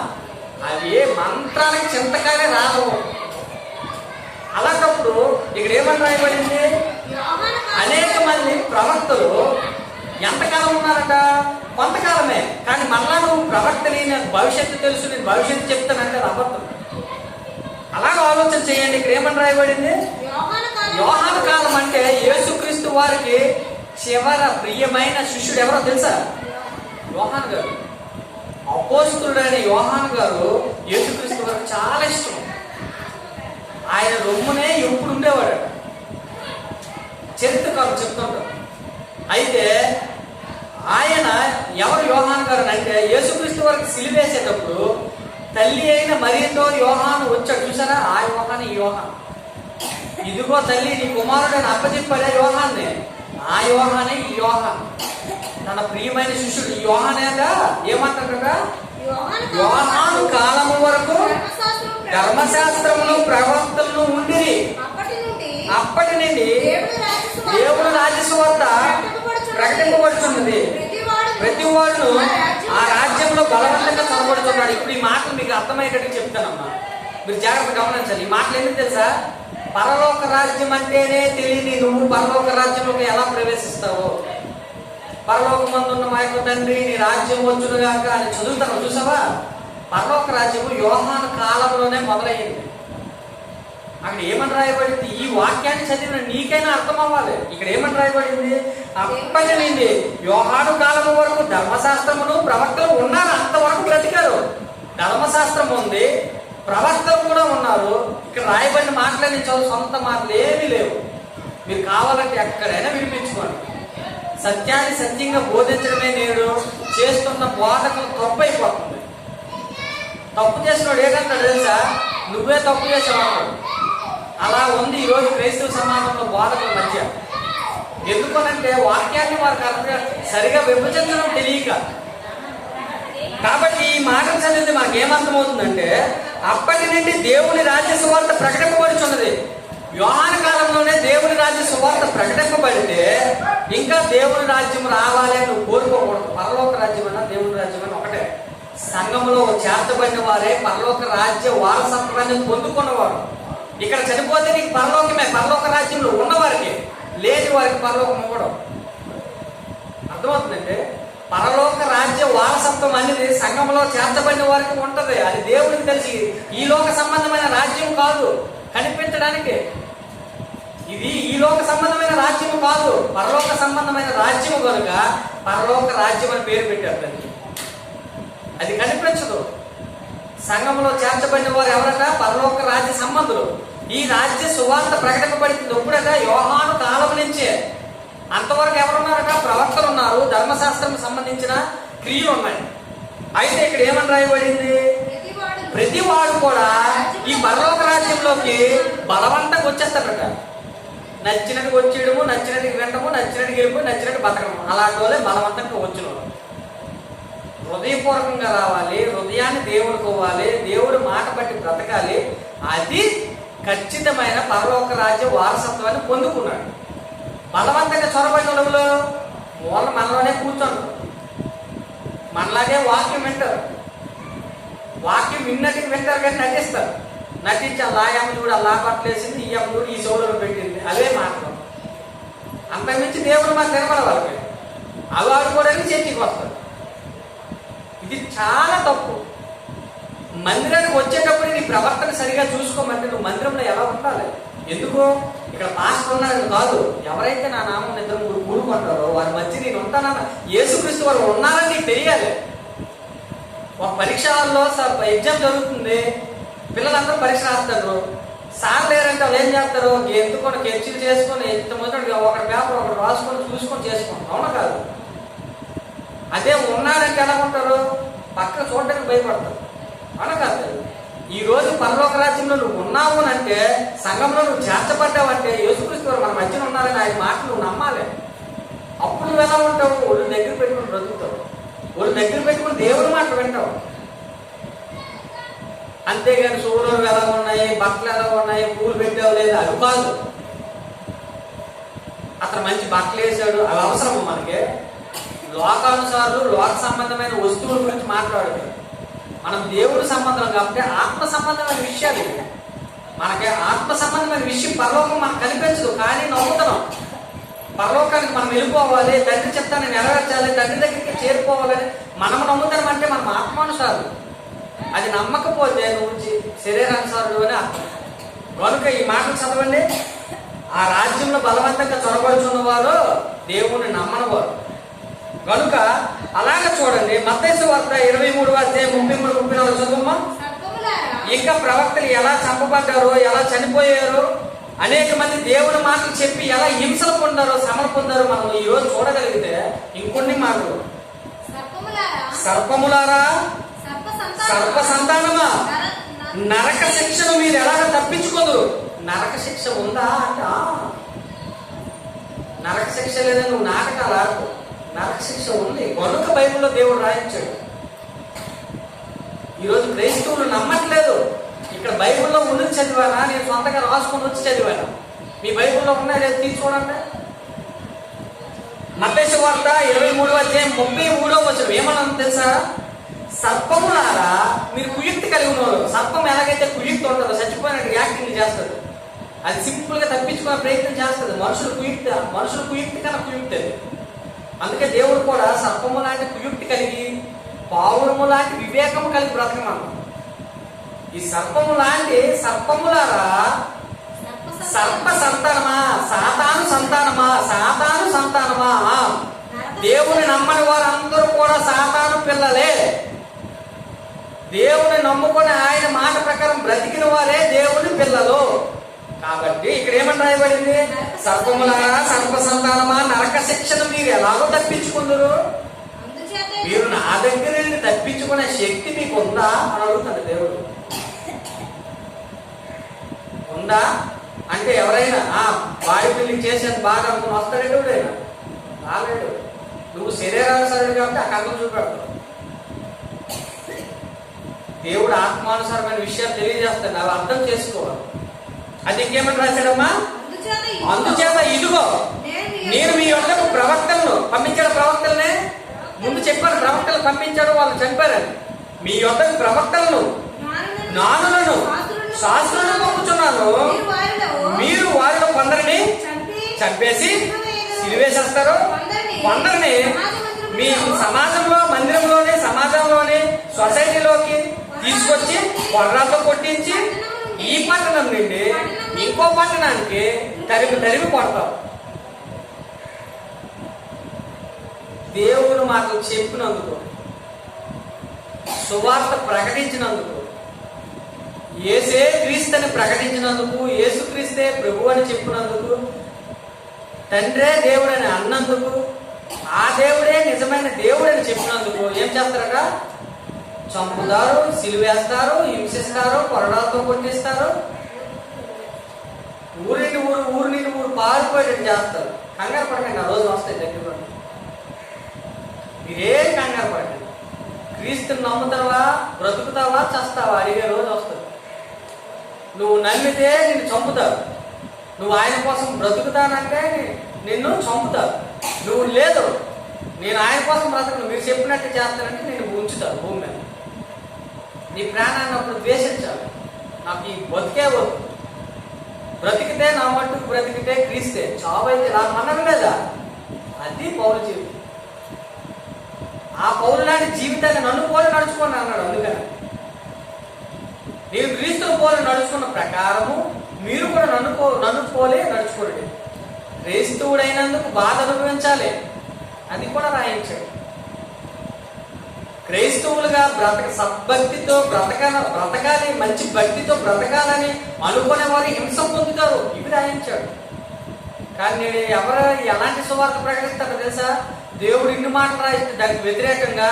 అవి మంత్రానికి చింతకానే రాదు. అలాంటప్పుడు ఇక్కడ ఏమని రాయబడింది? అనేక మంది ప్రవక్తలు ఎంతకాలం ఉన్నారట? కొంతకాలమే. కానీ మళ్ళా నువ్వు ప్రవక్తని, నాకు భవిష్యత్తు తెలుసు, నేను భవిష్యత్తు చెప్తానంటే అది అబద్ధం. అలాగ ఆలోచన చేయండి. ఇక్కడ ఏమని రాయబడింది? యోహాను కాలం అంటే యేసుక్రీస్తు వారికి చివర ప్రియమైన శిష్యుడు ఎవరో తెలుసా? యోహాను గారు. అపోస్తలుడైన యోహాను గారు యేసుక్రీస్తు వారికి చాలా ఇష్టం. ఆయన రొమ్మునే ఎప్పుడు ఉండేవాడు. చరిత్రకారులు చెప్తుంటారు. అయితే ఆయన ఎవరు యోహాను గారు అంటే, యేసుక్రీస్తు వారికి సిలువేసేటప్పుడు తల్లి అయిన మరియతో యోహాను వచ్చాడు. చూసారా? ఆ యోహాను, ఈ యోహాను. ఇదిగో తల్లి, నీ కుమారుడని అప్పచెప్పాడే యోహాన్ని. ఆ యోహానే ఈ యోహాను, తన ప్రియమైన శిష్యుడు. ఈ యోహానేగా ఏమంటాడట? యోహాను కాలము వరకు ధర్మశాస్త్రములు ప్రవక్తలను ఉండి, అప్పటి నుండి దేవుడు రాజ్యసువార్త ప్రకటింపబడుతున్నది, ప్రతి వాడు ఆ రాజ్యంలో బలవంతంగా చొరబడుతున్నాడు. ఇప్పుడు ఈ మాటలు మీకు అర్థమయ్యేటట్టు చెప్తానమ్మా, మీరు జాగ్రత్తగా గమనించాలి. ఈ మాటలు ఎందుకు తెలుసా? పరలోక రాజ్యం అంటేనే తెలియని నువ్వు పరలోక రాజ్యంలోకి ఎలా ప్రవేశిస్తావో, పరలోకమందున్న మా యొక్క తండ్రి నీ రాజ్యం వచ్చునుగాక అని చదువుతాను. చూసావా? పరలోక రాజ్యము యోహాను కాలంలోనే మొదలయ్యింది. అక్కడ ఏమని రాయబడింది? ఈ వాక్యాన్ని చదివిన నీకైనా అర్థం అవ్వాలి. ఇక్కడ ఏమని రాయబడింది? అప్పటి నుండి యోహాను కాలం వరకు ధర్మశాస్త్రమును ప్రవక్తలు ఉన్నారు, అంతవరకు బ్రతికారు. ధర్మశాస్త్రం ఉంది, ప్రవక్తలు కూడా ఉన్నారు. ఇక్కడ రాయబడిన మాటలని చదువు, సొంత మాటలు ఏమీ లేవు. మీరు కావాలంటే ఎక్కడైనా వినిపించుకోండి. సత్యాన్ని సత్యంగా బోధించడమే నేను చేస్తున్న బోధకులు తప్పు అయిపోతుంది. తప్పు చేసినోడు ఏంటంటాడు తెలుసా? నువ్వే తప్పు చేసావు. అలా ఉంది ఈరోజు క్రైస్తవ సమాజంలో బోధకుల మధ్య. ఎందుకనంటే వాక్యాన్ని వారికి అర్థం సరిగా విభజించడం తెలియక. కాబట్టి ఈ మాటలు చదివితే మనకి ఏమర్థమవుతుందంటే, అప్పటి నుండి దేవుని రాజ్య సువార్త ప్రకటింపబడుచున్నది. యోహాను కాలంలోనే దేవుని రాజ్య సువార్త ప్రకటింపబడితే ఇంకా దేవుని రాజ్యం రావాలి అని నువ్వు కోరుకోకూడదు. పరలోక రాజ్యం అన్నా దేవుని రాజ్యం అన్న ఒకటే. సంఘంలో చేర్చబడిన వారే పరలోక రాజ్య వారసత్వాన్ని పొందుకున్నవారు. ఇక్కడ చనిపోతే నీకు పరలోకమే, పరలోక రాజ్యంలో ఉన్నవారికి, లేని వారికి పరలోకం ఇవ్వడం. అర్థమవుతుందంటే పరలోక రాజ్య వారసత్వం అనేది సంఘంలో చేర్చబడిన వారికి ఉంటది. అది దేవుడికి తెలిసి ఈ లోక సంబంధమైన రాజ్యం కాదు, కనిపించడానికి. ఇది ఈ లోక సంబంధమైన రాజ్యం కాదు, పరలోక సంబంధమైన రాజ్యం కనుక పరలోక రాజ్యం అని పేరు పెట్టారు దానికి. అది కనిపించదు. సంఘంలో చేర్చబడిన వారు ఎవరట? పరలోక రాజ్య సంబంధులు. ఈ రాజ్య సువార్త ప్రకటింపబడింది ఎప్పుడట? యోహాను కాలం నుంచే. అంతవరకు ఎవరున్నారట? ప్రవక్తలు ఉన్నారు, ధర్మశాస్త్రం సంబంధించిన క్రియలు ఉన్నాయి. అయితే ఇక్కడ ఏమని రాయబడింది? ప్రతివాడు కూడా ఈ పరలోక రాజ్యంలోకి బలవంతంగా వచ్చేస్తాడట. నచ్చినట్టు వచ్చేయడము, నచ్చినట్టు వినడము, నచ్చినట్టు వెళ్ళిపోయి నచ్చినట్టు బతకడము. అలాంటి వాళ్ళే బలవంతంగా వచ్చిన వాళ్ళు. హృదయపూర్వకంగా రావాలి, హృదయాన్ని దేవుడికి ఇవ్వాలి, దేవుడు మాట బట్టి బ్రతకాలి. అది ఖచ్చితమైన పరలోక రాజ్య వారసత్వాన్ని పొందుకున్నాడు. బలవంతంగా చొరబడిన వాళ్ళు మూల మనలోనే కూర్చోండి, మనలాగే వాక్యం వింటారు. వాక్యం విన్నట్టుగా వింటారు కానీ నటిస్తారు. నటించి అలా అమ్మ చూడు, అలా పట్టలేసింది, ఈ అమ్మ చూడు ఈ సోదరులు పెట్టింది, అవే మాటలు. అంతకుమించి దేవుడు మాకు నిలబడాలి. వాళ్ళకి అవి ఆడుకోవడానికి చేతికి వస్తారు. ఇది చాలా తప్పు. మందిరానికి వచ్చేటప్పుడు నీ ప్రవర్తన సరిగా చూసుకోమంటే నువ్వు మందిరంలో ఎలా ఉండాలి? ఎందుకు? ఇక్కడ పాస్టర్ ఉన్నారని కాదు, ఎవరైతే నా నామం ఇద్దరు మూడు కూడుకుంటారో వారి మధ్య నేను ఉంటానన్న యేసుక్రీస్తు వారు ఉన్నారని నీకు తెలియాలి. ఒక పరీక్ష హాల్లో ఎగ్జామ్ జరుగుతుంది, పిల్లలందరూ పరీక్ష రాస్తారు. సార్ లేరంటే వాళ్ళు ఏం చేస్తారు? ఎందుకొని కెర్చీలు చేసుకొని ఎంత మొదటి ఒకటి పేపర్ ఒకటి రాసుకొని చూసుకొని చేసుకుంటాం. అవునా కాదు? అదే ఉన్నారంటే ఎలా ఉంటారు? పక్కన చూడడానికి భయపడతారు. అవునా కాదు? ఈ రోజు పరలోక రాజ్యంలో నువ్వు ఉన్నావు అని అంటే, సంఘంలో నువ్వు చేర్చబడ్డావంటే యేసుక్రీస్తు వారు మన మధ్యన ఉన్నారని ఆయన మాటలు నువ్వు నమ్మాలి. అప్పుడు నువ్వు ఎలా ఉంటావు? ఒళ్ళు దగ్గర పెట్టుకుని బ్రతుకుతావు, ఒళ్ళు దగ్గర పెట్టుకుని దేవుని మాటలు వింటావు. అంతేగాని సూర్యులు ఎలా ఉన్నాయి, బట్టలు ఎలా ఉన్నాయి, పూలు పెట్టావు లేదా అది కాదు. అతను మంచి బట్టలు వేసాడు, అవి అవసరము మనకి. లోకానుసారులు లోక సంబంధమైన వస్తువుల గురించి మాట్లాడుతారు. మనం దేవుడి సంబంధం కాబట్టి ఆత్మ సంబంధమైన విషయాలు ఇవి. మనకి ఆత్మ సంబంధమైన విషయం పరలోకం మనకు కనిపించదు, కానీ నమ్ముతున్నాం. పరలోకానికి మనం వెళ్ళిపోవాలి, తండ్రి చిత్తాన్ని నెరవేర్చాలి, తండ్రి దగ్గరికి చేరుకోవాలని మనం నమ్ముతామంటే మనం ఆత్మానుసారులు. అది నమ్మకపోతే నువ్వు శరీరానుసారుడు అని అర్థం. కనుక ఈ మాటలు చదవండి. ఆ రాజ్యంలో బలవంతంగా చొరబడుతున్న వారు దేవుణ్ణి నమ్మని వారు. కనుక అలాగే చూడండి, మత్తయి సువార్త 23:33-34 చదువుమా. ఇంకా ప్రవక్తలు ఎలా చంపబడ్డారో, ఎలా చనిపోయారో, అనేక మంది దేవుని మాటలు చెప్పి ఎలా హింసలు పొందారో, శ్రమలు పొందారో మనం ఈ రోజు చూడగలిగితే ఇంకొన్ని మాటలు. సర్పములారా, సర్ప సంతానమా, నరక శిక్షను మీరు ఎలాగ తప్పించుకోదు. నరక శిక్ష ఉందా అంట. నరక శిక్ష లేదని నువ్వు నాటకాలు ఆడుకో. నరక శిక్ష ఉంది కనుక బైబిల్లో దేవుడు రాయించాడు. ఈరోజు క్రైస్తవులు నమ్మట్లేదు. ఇక్కడ బైబిల్లో ఉన్నది చదివానా, నేను సొంతగా రాసుకొని వచ్చి చదివాను. మీ బైబిల్లో ఉన్నాయి లేదు తీసి చూడండి. మత్తయి సువార్త 23:33 ఏమన్నా తెలుసా? సర్పములారా మీరు కుయుక్తి కలిగి ఉన్నారు. సర్పం ఎలాగైతే కుయుక్తి ఉంటుందో చచ్చిపోయినట్టు యాక్టింగ్ చేస్తుంది. అది సింపుల్ గా తప్పించుకునే ప్రయత్నం చేస్తుంది. మనుషులు కుయుక్తి కన్నా కుయుక్తి అది. అందుకే దేవుడు కూడా సర్పము లాంటి కుయుక్తి కలిగి, పావురము లాంటి వివేకము కలిగి బ్రతకమన్నాడు. ఈ సర్పములారా సర్ప సంతానమా, సాతాను సంతానమా, సాతాను సంతానమా. దేవుని నమ్మని వారందరూ కూడా సాతాను పిల్లలే. దేవుని నమ్ముకొని ఆయన మాట ప్రకారం బ్రతికిన వారే దేవుని పిల్లలు. కాబట్టి ఇక్కడ ఏమని రాయబడింది? సర్పములారా, సర్ప సంతానమా, నరక శిక్షను మీరు ఎలాగో తప్పించుకుందరు? మీరు నా దగ్గర నుండి తప్పించుకునే శక్తి మీకు ఉందా అని అడుగుతాడు దేవుడు. ఉందా అంటే ఎవరైనా బాడీ బిల్డింగ్ చేసేది బాగా అనుకుని వస్తాడు ఎవడైనా? రాలేడు. నువ్వు శరీరానుసారుడు కాబట్టి ఆ కళ్ళను చూపెడతావు. దేవుడు ఆత్మానుసారమైన విషయాలు తెలియజేస్తాడు, అవి అర్థం చేసుకోవాలి. అది ఇంకేమని రాశాడమ్మా? అందుచేత ఇదిగో నేను మీ యొక్కకు ప్రవక్తలను పంపించాడు. ప్రవక్తలనే ముందు చెప్పాను, ప్రవక్తలు పంపించాడు, వాళ్ళు చంపారని. మీ యొక్కకు ప్రవక్తలను, జ్ఞానులను, శాస్త్రులను పంపుచున్నాను. మీరు వారిలో కొందరిని చంపేసి సిలివేసేస్తారు, కొందరిని మీ సమాజంలో, మందిరంలోని, సమాజంలోని, సొసైటీలోకి తీసుకొచ్చి కొర్రాతో కొట్టించి ఈ పట్టణం నుండి ఇంకో పట్టణానికి తరిమి కొడతాం. దేవుడు మాకు చెప్పినందుకు, సువార్త ప్రకటించినందుకు, యేసే క్రీస్తుని ప్రకటించినందుకు, యేసుక్రీస్తే ప్రభు అని చెప్పినందుకు, తండ్రే దేవుడని అన్నందుకు, ఆ దేవుడే నిజమైన దేవుడని చెప్పినందుకు ఏం చేస్తారట? చంపుతారు, సిలువేస్తారు, హింసిస్తారు, కొరడాలతో కొట్టిస్తారు, ఊరు నుండి ఊరు పారిపోయేటట్టు చేస్తారు. కంగారు పడకండి, ఆ రోజు వస్తాయి దగ్గర. మీరేం కంగారు పడకండి. క్రీస్తుని నమ్ముతావా, బ్రతుకుతావా, చస్తావా అడిగే రోజు వస్తుంది. నువ్వు నమ్మితే నిన్ను చంపుతావు. నువ్వు ఆయన కోసం బ్రతుకుతానంటే నిన్ను చంపుతావు. నువ్వు లేదు, నేను ఆయన కోసం బ్రతకను, మీరు చెప్పినట్టు చేస్తానంటే నేను ఉంచుతాను భూమి మీద. నీ ప్రాణాన్ని అప్పుడు ద్వేషించాలి. నాకు ఈ బతికే వద్దు. బ్రతికితే నా మట్టుకు బ్రతికితే క్రీస్తే, చావైతే నాకు మనం లేదా? అది పౌలు జీవితం. ఆ పౌలు లాంటి జీవితాన్ని నన్ను పోలి నడుచుకోండి అన్నాడు. అందుకని నేను క్రీస్తును పోలి నడుచుకున్న ప్రకారము మీరు కూడా నన్ను పోలే నడుచుకోండి. క్రైస్తవుడైనందుకు బాధ అనుభవించాలి, అది కూడా రాయించాడు. క్రైస్తవులుగా సద్భక్తితో బ్రతకాలి, మంచి భక్తితో బ్రతకాలని అనుకునే వారు హింస పొందుతారు, ఇవి రాయించాడు. కానీ నేను ఎలాంటి సువార్త ప్రకటిస్తాడో తెలుసా? దేవుడు ఇన్ని మాటలు రాయిస్తే దానికి వ్యతిరేకంగా,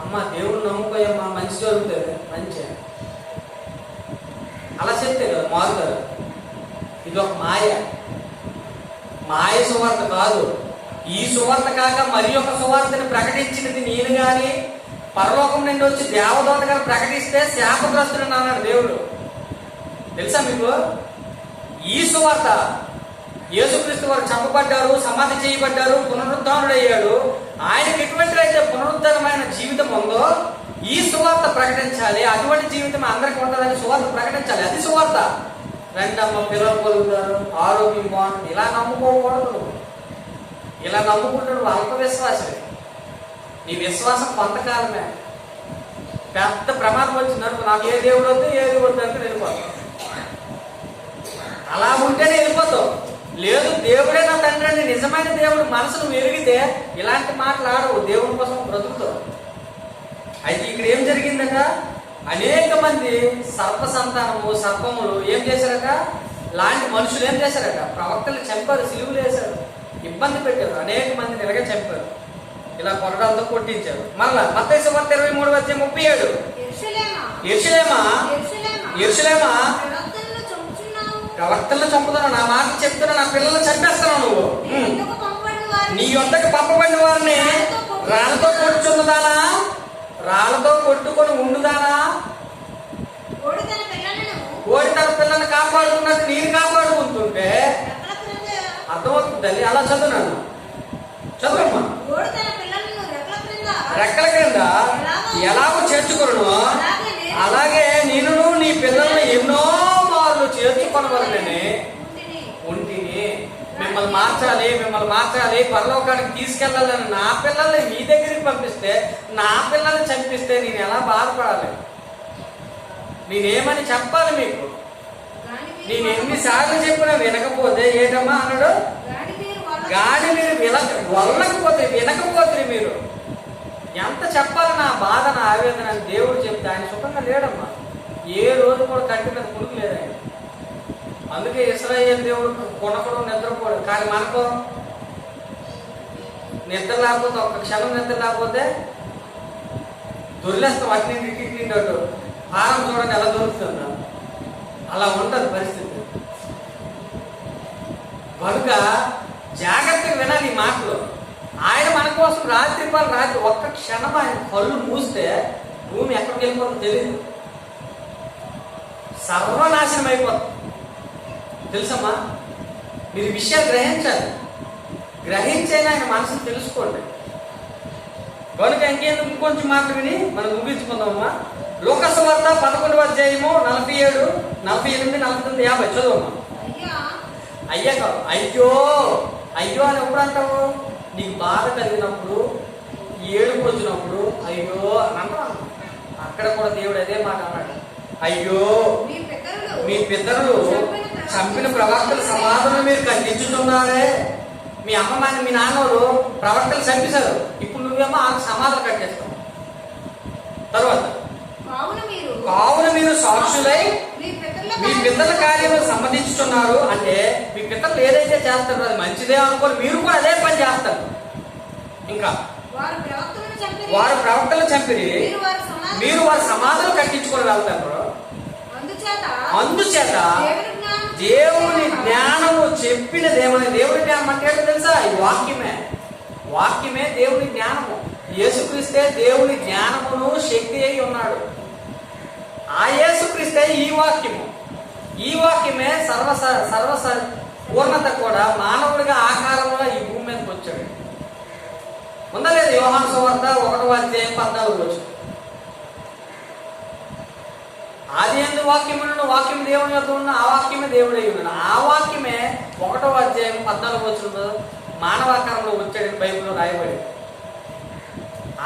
అమ్మ దేవుడు నమ్ముకోయమ్మా, మంచి జరుగుతుంది, మంచి అలా చెప్తే కదా మారుతారు. ఇది ఒక మాయ సువార్త కాదు. ఈ సువార్త కాక మరి ఒక సువార్తని ప్రకటించినది నేను గాని, పరలోకం నుండి వచ్చి దేవదూత గారు ప్రకటిస్తే శాపగ్రస్తుడు అన్నాడు దేవుడు. తెలుసా మీకు? ఈ సువార్త యేసుక్రీస్తు వారు చంపబడ్డారు, సమాధి చేయబడ్డారు, పునరుద్ధానుడయ్యాడు. ఆయనకి ఎటువంటి అయితే పునరుద్ధరమైన జీవితం ఉందో ఈ సువార్త ప్రకటించాలి. అటువంటి జీవితం అందరికీ ఉంటుందని సువార్త ప్రకటించాలి. అది సువార్త. రెండమ్మ పిల్లలు పొందుతారు, ఆరోగ్యం బాగుంటుంది. ఇలా నమ్ముకోకూడదు. ఇలా నమ్ముకుంటాడు అల్ప విశ్వాసమే. నీ విశ్వాసం కొంతకాలమే. పెద్ద ప్రమాదం వచ్చిందనుకో, నాకు ఏ దేవుడు వద్దు ఏది వద్దు అంటే వెళ్ళిపోతావు. అలా ఉంటేనే వెళ్ళిపోతావు. లేదు దేవుడే నా తండ్రి అని నిజమైన దేవుడు మనసును ఎరిగితే ఇలాంటి మాటలు ఆడవు, దేవుడి కోసం బ్రతుకుతావు. అయితే ఇక్కడ ఏం జరిగిందట? అనేక మంది సర్పములు ఏం చేశారట? లాంటి మనుషులు ఏం చేశారట? ప్రవక్తలు చంపారు, సిలువులు వేశారు, ఇబ్బంది పెట్టారు, అనేక మందిని ఇలాగే చంపారు, ఇలా కొరడాలతో కొట్టించారు. మళ్ళా మత్తయి సువార్త 23:37 యెరూషలేమా ప్రవక్తలను చంపుతున్నావు, నా మాట చెప్తున్నా, నా పిల్లలు చంపేస్తున్నావు. నువ్వు నీ యొద్దకు పంపబడిన వారిని రాళ్ళతో కొట్టుచున్నదానా, రాళ్ళతో కొట్టుకొని ఉండుదానా? కోడి తన పిల్లల్ని కాపాడుకున్నట్టు నేను కాపాడుకుంటుంటే అర్థమవుతుంది తల్లి. అలా చదువున్నాను, చదువమ్మా. రెక్కల క్రింద ఎలాగో చేర్చుకును, అలాగే నేను నీ పిల్లల్ని ఎన్నో మార్లు చేర్చుకొనవలనని ఉంటిని. మిమ్మల్ని మార్చాలి, పరలోకానికి తీసుకెళ్లాలని నా పిల్లల్ని మీ దగ్గరికి పంపిస్తే, నా పిల్లల్ని చంపిస్తే నేను ఎలా బాధపడాలి? నేనేమని చెప్పాలి మీకు? నేను ఎన్నిసార్లు చెప్పినా వినకపోతే ఏటమ్మా అన్నాడు, గాడి మీరు వినకపోతే మీరు ఎంత చెప్పాలి నా బాధ నా ఆవేదన అని దేవుడు చెప్తే ఆయన సుఖంగా లేడమ్మా. ఏ రోజు కూడా కంటి మీద కుడుకు లేదు ఆయన. అందుకే ఇశ్రాయేలు దేవుడు కొనకడం నిద్రపోడు. కానీ మనకు నిద్ర లేకపోతే ఒక్క క్షణం నిద్ర లేకపోతే దొరిలేస్తాం. అటు ఇటు భారం చూడండి ఎలా దొరుకుతుందా, అలా ఉంటుంది పరిస్థితి. కనుక జాగ్రత్తగా వినాలి ఈ మాటలు. ఆయన మన కోసం రాత్రి ఒక్క క్షణం ఆయన కళ్ళు మూస్తే భూమి ఎక్కడికి వెళ్ళిపోతుందో తెలియదు, సర్వనాశనం అయిపోతుంది. తెలుసమ్మా, మీరు విషయాలు గ్రహించాలి. గ్రహించైనా ఆయన మనసును తెలుసుకోండి. కనుక ఇంకెందుకు ఇంకొంచెం మాటలు విని మనం ముగించుకుందామమ్మా. లూకాసు వార్త 11వ అధ్యాయము 47, 48, 49, 50 చదువమ్మా. అయ్యా కాదు, అయ్యో అయ్యో అని ఎప్పుడు అంటావు? నీకు బాధ కలిగినప్పుడు, ఏడుపు వచ్చినప్పుడు అయ్యో అని అంటావు. అక్కడ కూడా దేవుడు అదే మాట అన్నాడు, అయ్యో మీ పితరులు చంపిన ప్రవక్తల సమాధులను మీరు కట్టించుతున్నారే. మీ అమ్మ మీ నాన్నోరు ప్రవక్తలు చంపేశారు, ఇప్పుడు నువ్వేమో ఆ సమాధులు కట్టేస్తావు. తర్వాత కావున మీరు సాక్షులై మీ పితరుల కార్యము సంబంధించుతున్నారు. అంటే మీ పితరులు ఏదైతే చేస్తారో అది మంచిదే అనుకోని మీరు కూడా అదే పని చేస్తారు. ఇంకా వారు ప్రవక్తలు చంపిరి, మీరు వారి సమాధులు కట్టించుకొని వెళ్తారు. అందుచేత దేవుని జ్ఞానము చెప్పిన దేవుని జ్ఞానం అంటే ఏంటో తెలుసా? ఈ వాక్యమే దేవుని జ్ఞానము. యేసుక్రీస్తే దేవుని జ్ఞానమును శక్తి అయి ఉన్నాడు. ఆ యేసుక్రీస్తే ఈ వాక్యమే సర్వ పూర్ణత కూడా మానవుడిగా ఆకారంలో ఈ భూమి మీదకి వచ్చాడు. ఉందా లేదు? యోహాను సువార్త 1వ అధ్యాయం 14 ఆది యందు వాక్యమును, వాక్యం దేవుని యొద్ద ఉన్న, ఆ వాక్యమే దేవుడై ఉన్నాడు. ఆ వాక్యమే 1వ అధ్యాయం 14 మానవాకారంలో వచ్చాడని బైబిల్లో రాయబడి.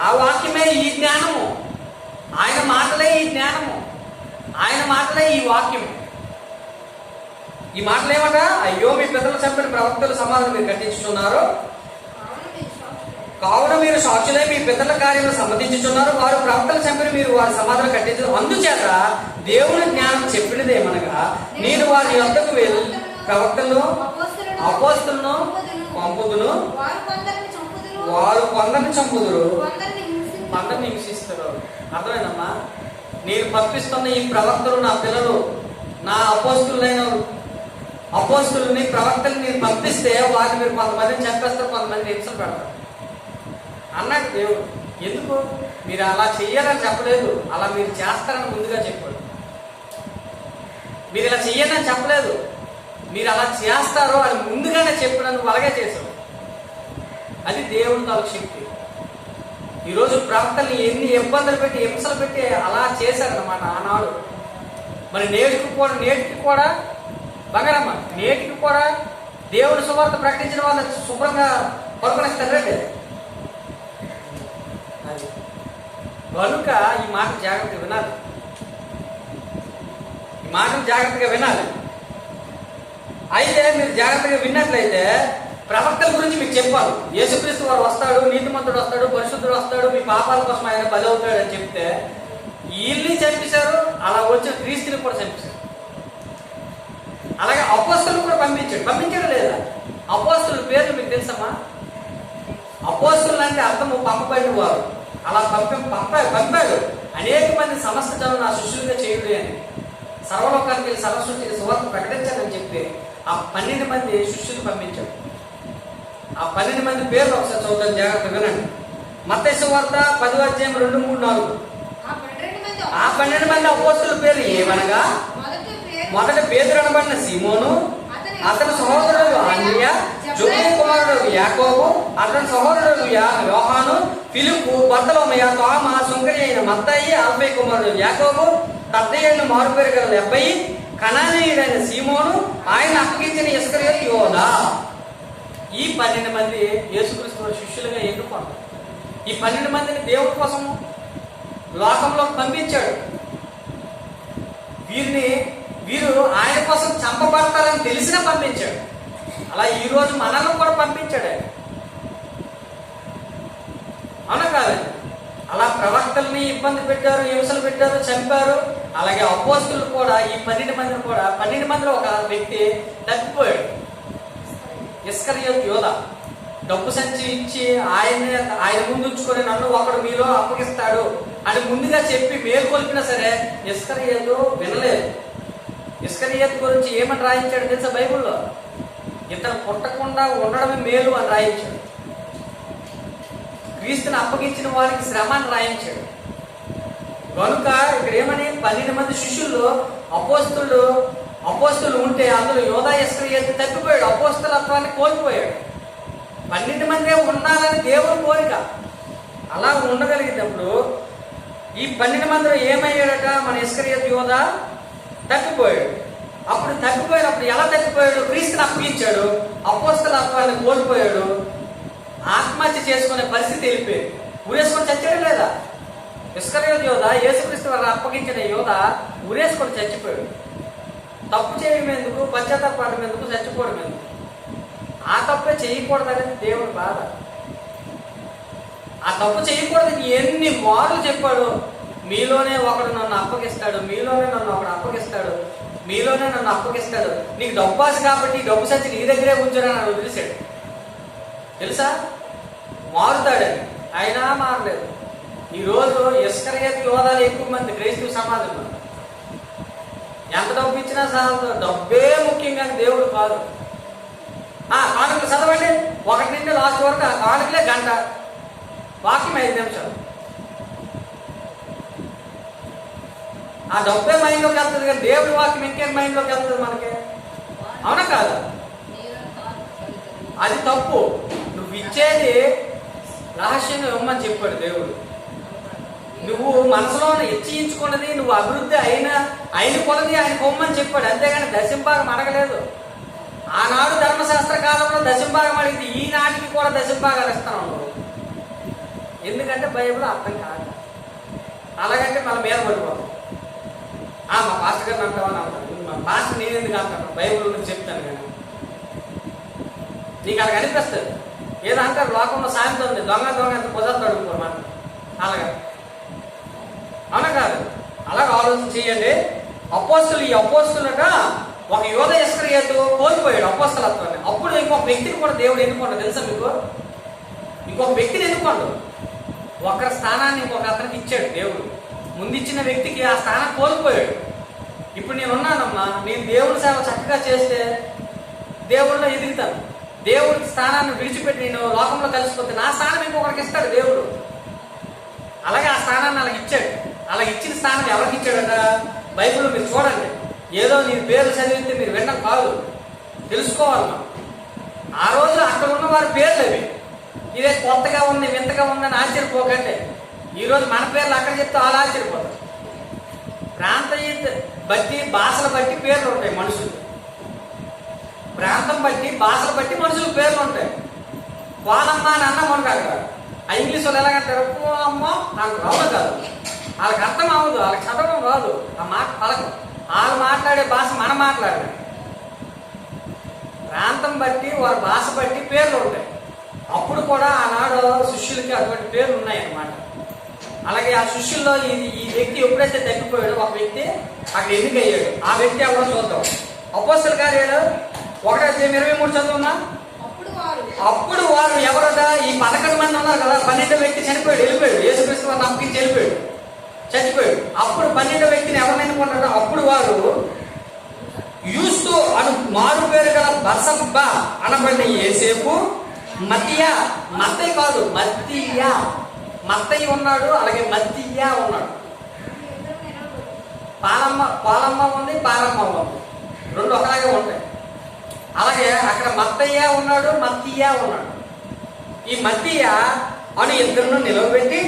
ఆ వాక్యమే ఈ జ్ఞానము. ఆయన మాటలే ఈ జ్ఞానము, ఆయన మాటలే ఈ వాక్యము. ఈ మాటలు ఏమట? అయ్యో మీ పితరులు చంపిన ప్రవక్తల సమాధులు మీరు కట్టించుతున్నారు. కావున మీరు సాక్షులై మీ పితరుల కార్యములు సంబంధించుతున్నారు. వారు ప్రవక్తలు చంపిన మీరు వారి సమాధులు కట్టించారు. అందుచేత దేవుని జ్ఞానం చెప్పినదేమనగా, నేను వారి యొద్దకు వెళ్ళి ప్రవక్తలను అపోస్తలును పంపుదును, వారు కొందరిని చంపుదురు, కొందరిని హింసిస్తారు. అర్థమైందమ్మా? నేను పంపిస్తున్న ఈ ప్రవక్తలు నా పిల్లలు, నా అపోస్తులని ప్రవక్తలు నేను పంపిస్తే వారిని మీరు కొంతమందిని చంపేస్తారు, కొంతమంది హింసలు పెడతారు అన్నాడు దేవుడు. ఎందుకు? మీరు అలా చెయ్యాలని చెప్పలేదు, అలా మీరు చేస్తారని ముందుగా చెప్పాడు. మీరు ఇలా చెయ్యాలని చెప్పలేదు, మీరు అలా చేస్తారో అని ముందుగానే చెప్పాడు. నువ్వు అలాగే చేసావు. అది దేవుని తాలూకు శక్తి. ఈరోజు ప్రవక్తల్ని ఎన్ని ఇబ్బందులు పెట్టి, హింసలు పెట్టి అలా చేశారన్నమాట ఆనాడు. మరి నేటికి కూడా బంగారమ్మ, నేటికి కూడా దేవుని సువార్త ప్రకటించిన వాళ్ళని శుభ్రంగా పరుకునేస్తారండి. కనుక ఈ మాట జాగ్రత్తగా వినాలి, ఈ మాటను జాగ్రత్తగా వినాలి. అయితే మీరు జాగ్రత్తగా విన్నట్లయితే ప్రవక్తల గురించి మీకు చెప్పాలి. యేసుక్రీస్తు వారు వస్తాడు, నీతిమంతుడు వస్తాడు, పరిశుద్ధుడు వస్తాడు, మీ పాపాల కోసం ఆయన బలి అవుతాడు అని చెప్తే వీళ్ళని చంపేశారు. అలా వచ్చిన క్రీస్తుని కూడా చంపేశారు. అలాగే అపోస్తలుని కూడా పంపించాడు లేదా? అపోస్తలుల పేర్లు మీకు తెలుసమ్మా? అపోస్తలులు అంటే అర్థము పంపబడిన వారు. అలా పంపాడు అనేక మంది సమస్త జనం నా శిష్యులుగా చేయుడు అని, సర్వలోకానికి వెళ్ళి సర్వసృష్టికి సువార్త ప్రకటించాలని చెప్పి ఆ 12 మంది శిష్యులు పంపించాడు. ఆ 12 మంది పేర్లు ఒకసారి చదువుతాను, జాగ్రత్తగా వినండి. మత్తయి సువార్త 10వ అధ్యాయం 2, 3, 4. ఆ 12 మంది అపోస్తలుల పేర్లు ఏమనగా, మొదట పేతురు అనబడిన సీమోను, అతని సహోదరుడు అన్య, జోబు కుమారుడు యాకోబు, అతని సహోదరుడు యోహాను, ఫిలిప్పు, బర్తలోమయ, తోమ, సుంకరి అయిన మత్తయి, అల్ఫై కుమారుడు యాకోబు, తద్దయ్యను మారుపేరు గల లెబ్బయి, కనానీయుడైన సీమోను, ఆయన అప్పగించిన ఇస్కరియోతు యోదా. ఈ 12 మంది యేసుక్రీస్తు శిష్యులుగా ఎన్నుకున్నారు. ఈ 12 మందిని దేవుడి కోసం లోకంలోకి పంపించాడు. వీరు ఆయన కోసం చంపబడతారని తెలిసినా పంపించాడు. అలా ఈ రోజు మనల్ని కూడా పంపించాడు ఆయన. అవునా కాదండి? అలా ప్రవక్తల్ని ఇబ్బంది పెట్టారు, హింసలు పెట్టారు, చంపారు. అలాగే అపోస్తులు కూడా ఈ 12 మందిని కూడా 12 మందిలో ఒక వ్యక్తి తప్పిపోయాడు. ఇస్కరియోతు యోధ డబ్బు సంచి ఇచ్చి ఆయన ముందు ఉంచుకొని నన్ను ఒకడు మీలో అప్పగిస్తాడు అని ముందుగా చెప్పి మేల్కొల్పినా సరే ఇస్కరియోతు వినలేదు. ఇస్కరియోతు గురించి ఏమని రాయించాడు తెలుసా బైబిల్లో? ఇతను పుట్టకుండా ఉండడమే మేలు అని రాయించాడు. క్రీస్తుని అప్పగించిన వారికి శ్రమ అని రాయించాడు. కనుక ఇక్కడ ఏమని 12 మంది శిష్యుల్లో అపోస్తులు ఉంటే అందులో యోధా ఇస్కరియోతు తప్పిపోయాడు. అపోస్తలత్వాన్ని కోల్పోయాడు. 12 మందే ఉండాలని దేవుని కోరిక. అలా ఉండగలిగినప్పుడు ఈ 12 మందిలో ఏమయ్యాడట? మన ఇస్కరియోతు యోధా తప్పిపోయాడు. అప్పుడు తప్పిపోయినప్పుడు ఎలా తప్పిపోయాడు? క్రీస్తుని అప్పగించాడు, అపోస్తలత్వాన్ని కోల్పోయాడు, ఆత్మహత్య చేసుకునే పరిస్థితి వెళ్ళిపోయింది. ఊరేసుకొని చచ్చాడు లేదా? ఇస్కరియోతు యోధ యేసుక్రీస్తు వారిని అప్పగించిన యోధ ఊరేసుకొని చచ్చిపోయాడు. తప్పు చేయడం ఎందుకు? పశ్చాత్తాపడడం ఎందుకు? చచ్చిపోవడం ఎందుకు? ఆ తప్పే చేయకూడదనేది దేవుని బాధ. ఆ తప్పు చేయకూడదని ఎన్ని మార్లు చెప్పాడు. మీలోనే ఒకడు నన్ను అప్పగిస్తాడు, మీలోనే నన్ను ఒకడు అప్పగిస్తాడు, మీలోనే నన్ను అప్పగిస్తాడు. నీకు డబ్బు ఆశ కాబట్టి డబ్బు సంచి నీ దగ్గరే ఉంచారని అని వదిలేశాడు. తెలుసా? మారుతాడని. అయినా మారలేదు. ఈరోజు ఇస్కరియోతు యోధాలు ఎక్కువ మంది క్రైస్తవ సమాజంలో. ఎంత డబ్బు ఇచ్చినా చాలు, డబ్బే ముఖ్యంగా దేవుడు కాదు. కానుకలు చదవండి, 1 నుండి లాస్ట్ వరకు ఆ కానుకలే గంట, వాక్యం 5 నిమిషాలు. ఆ డబ్బే మైండ్లోకి వెళ్తుంది కానీ దేవుడి వాక్యం ఇంకేం మైండ్లోకి వెళ్తుంది మనకి? అవునా కాదు? అది తప్పు. నువ్వు ఇచ్చేది రహస్యంగా ఇవ్వమని చెప్పాడు దేవుడు. నువ్వు మనసులో ఇచ్చించుకున్నది నువ్వు అభివృద్ధి అయిన కొలది ఆయన పొమ్మని చెప్పాడు. అంతేగాని దశంభాగం అడగలేదు. ఆనాడు ధర్మశాస్త్ర కాలంలో దశంభాగం అడిగింది, ఈనాటికి కూడా దశంభాగాలు ఇస్తాను నువ్వు. ఎందుకంటే బైబిల్ అర్థం కాదు. అలాగంటే మన మీద పడిపోతాం. మా పాస్టర్ గారిని అంటావని అంటాను. మా పాస్టర్ నేను ఎందుకు అంటాను? బైబిల్ నుంచి చెప్తాను కానీ నీకు అలా అనిపిస్తుంది. ఏదో అంటారు లోకంలో సాయంత్రం ఉంది, దొంగ ఎంత కుదరదు అడుగుకోరు మాట. అలాగా అవునా కాదు? అలాగ ఆలోచన చేయండి. ఈ అపోస్తులట ఒక యోధ ఇస్కరియోతు కోల్పోయాడు అపోస్తలత్వాన్ని. అప్పుడు ఇంకొక వ్యక్తిని కూడా దేవుడు ఎన్నుకోండు. తెలుసా మీకు? ఇంకొక వ్యక్తిని ఎన్నుకోండు. ఒకరి స్థానాన్ని ఇంకొక అతనికి ఇచ్చాడు దేవుడు. ముందు ఇచ్చిన వ్యక్తికి ఆ స్థానం కోల్పోయాడు. ఇప్పుడు నేను ఉన్నానమ్మా, నేను దేవుడి సేవ చక్కగా చేస్తే దేవుడిలో ఎదుగుతాను. దేవుడి స్థానాన్ని విడిచిపెట్టి నేను లోకంలో కలిసిపోతే నా స్థానం ఇంకొకరికి ఇస్తాడు దేవుడు. అలాగే ఆ స్థానాన్ని అలాగ ఇచ్చాడు. అలా ఇచ్చిన స్థానం ఎవరికి ఇచ్చాడట? బైబిల్లో మీరు చూడండి. ఏదో నీ పేర్లు చదివితే మీరు వినడం కాదు, తెలుసుకోవాలి మనం. ఆ రోజు అక్కడ ఉన్న వారి పేర్లు అవి. ఇదే కొత్తగా ఉంది, వింతగా ఉందని ఆశ్చర్యపోకండి. ఈరోజు మన పేర్లు అక్కడ చెప్తే వాళ్ళు ఆశ్చర్యపోతారు. ప్రాంతీయ బట్టి, భాషలు బట్టి పేర్లు ఉంటాయి మనుషులు. ప్రాంతం బట్టి, భాషలు బట్టి మనుషులకు పేర్లు ఉంటాయి. పోనమ్మ అని అన్నం ఉంటారు అక్కడ. ఆ ఇంగ్లీష్ వాళ్ళు ఎలాగంటారు? పో అమ్మ నాకు రావు కాదు. వాళ్ళకి అర్థం అవ్వదు, వాళ్ళకి చదవడం రాదు, ఆ మాట పలకం. వాళ్ళు మాట్లాడే భాష మనం మాట్లాడాలి. ప్రాంతం బట్టి, వారి భాష బట్టి పేర్లు ఉంటాయి. అప్పుడు కూడా ఆనాడు శిష్యులకి అటువంటి పేర్లు ఉన్నాయన్నమాట. అలాగే ఆ శిష్యుల్లో ఈ వ్యక్తి ఎప్పుడైతే తగ్గిపోయాడో ఒక వ్యక్తి అక్కడ ఎన్నికయ్యాడు. ఆ వ్యక్తి ఎవరో చూద్దాం. అపోస్తల కార్యాలు 1:23 చదువున్నా. అప్పుడు వారు ఎవరట? ఈ 11 మంది ఉన్నారు కదా, 12వ వ్యక్తి చనిపోయాడు, వెళ్ళిపోయాడు. యేసుక్రీస్తు వారిని అప్పగించి వెళ్ళిపోయాడు, చచ్చిపోయాడు. అప్పుడు 12వ వ్యక్తిని ఎవరిని ఎన్నుకున్నాడు? అప్పుడు వారు యూస్తు అను మారు పేరు గల బర్సబ్బా అనబడిన యేసేపు, మత్తయ్య కాదు, మత్తయ్య ఉన్నాడు. అలాగే మత్తయ్య ఉన్నాడు. పాలమ్మ ఉంది, పాలమ్మ ఉంది, రెండు ఒకలాగే ఉంటాయి. అలాగే అక్కడ మత్తయ్య ఉన్నాడు, మత్తయ్య ఉన్నాడు. ఈ మత్తయ్య అని ఇద్దరును నిలవబెట్టి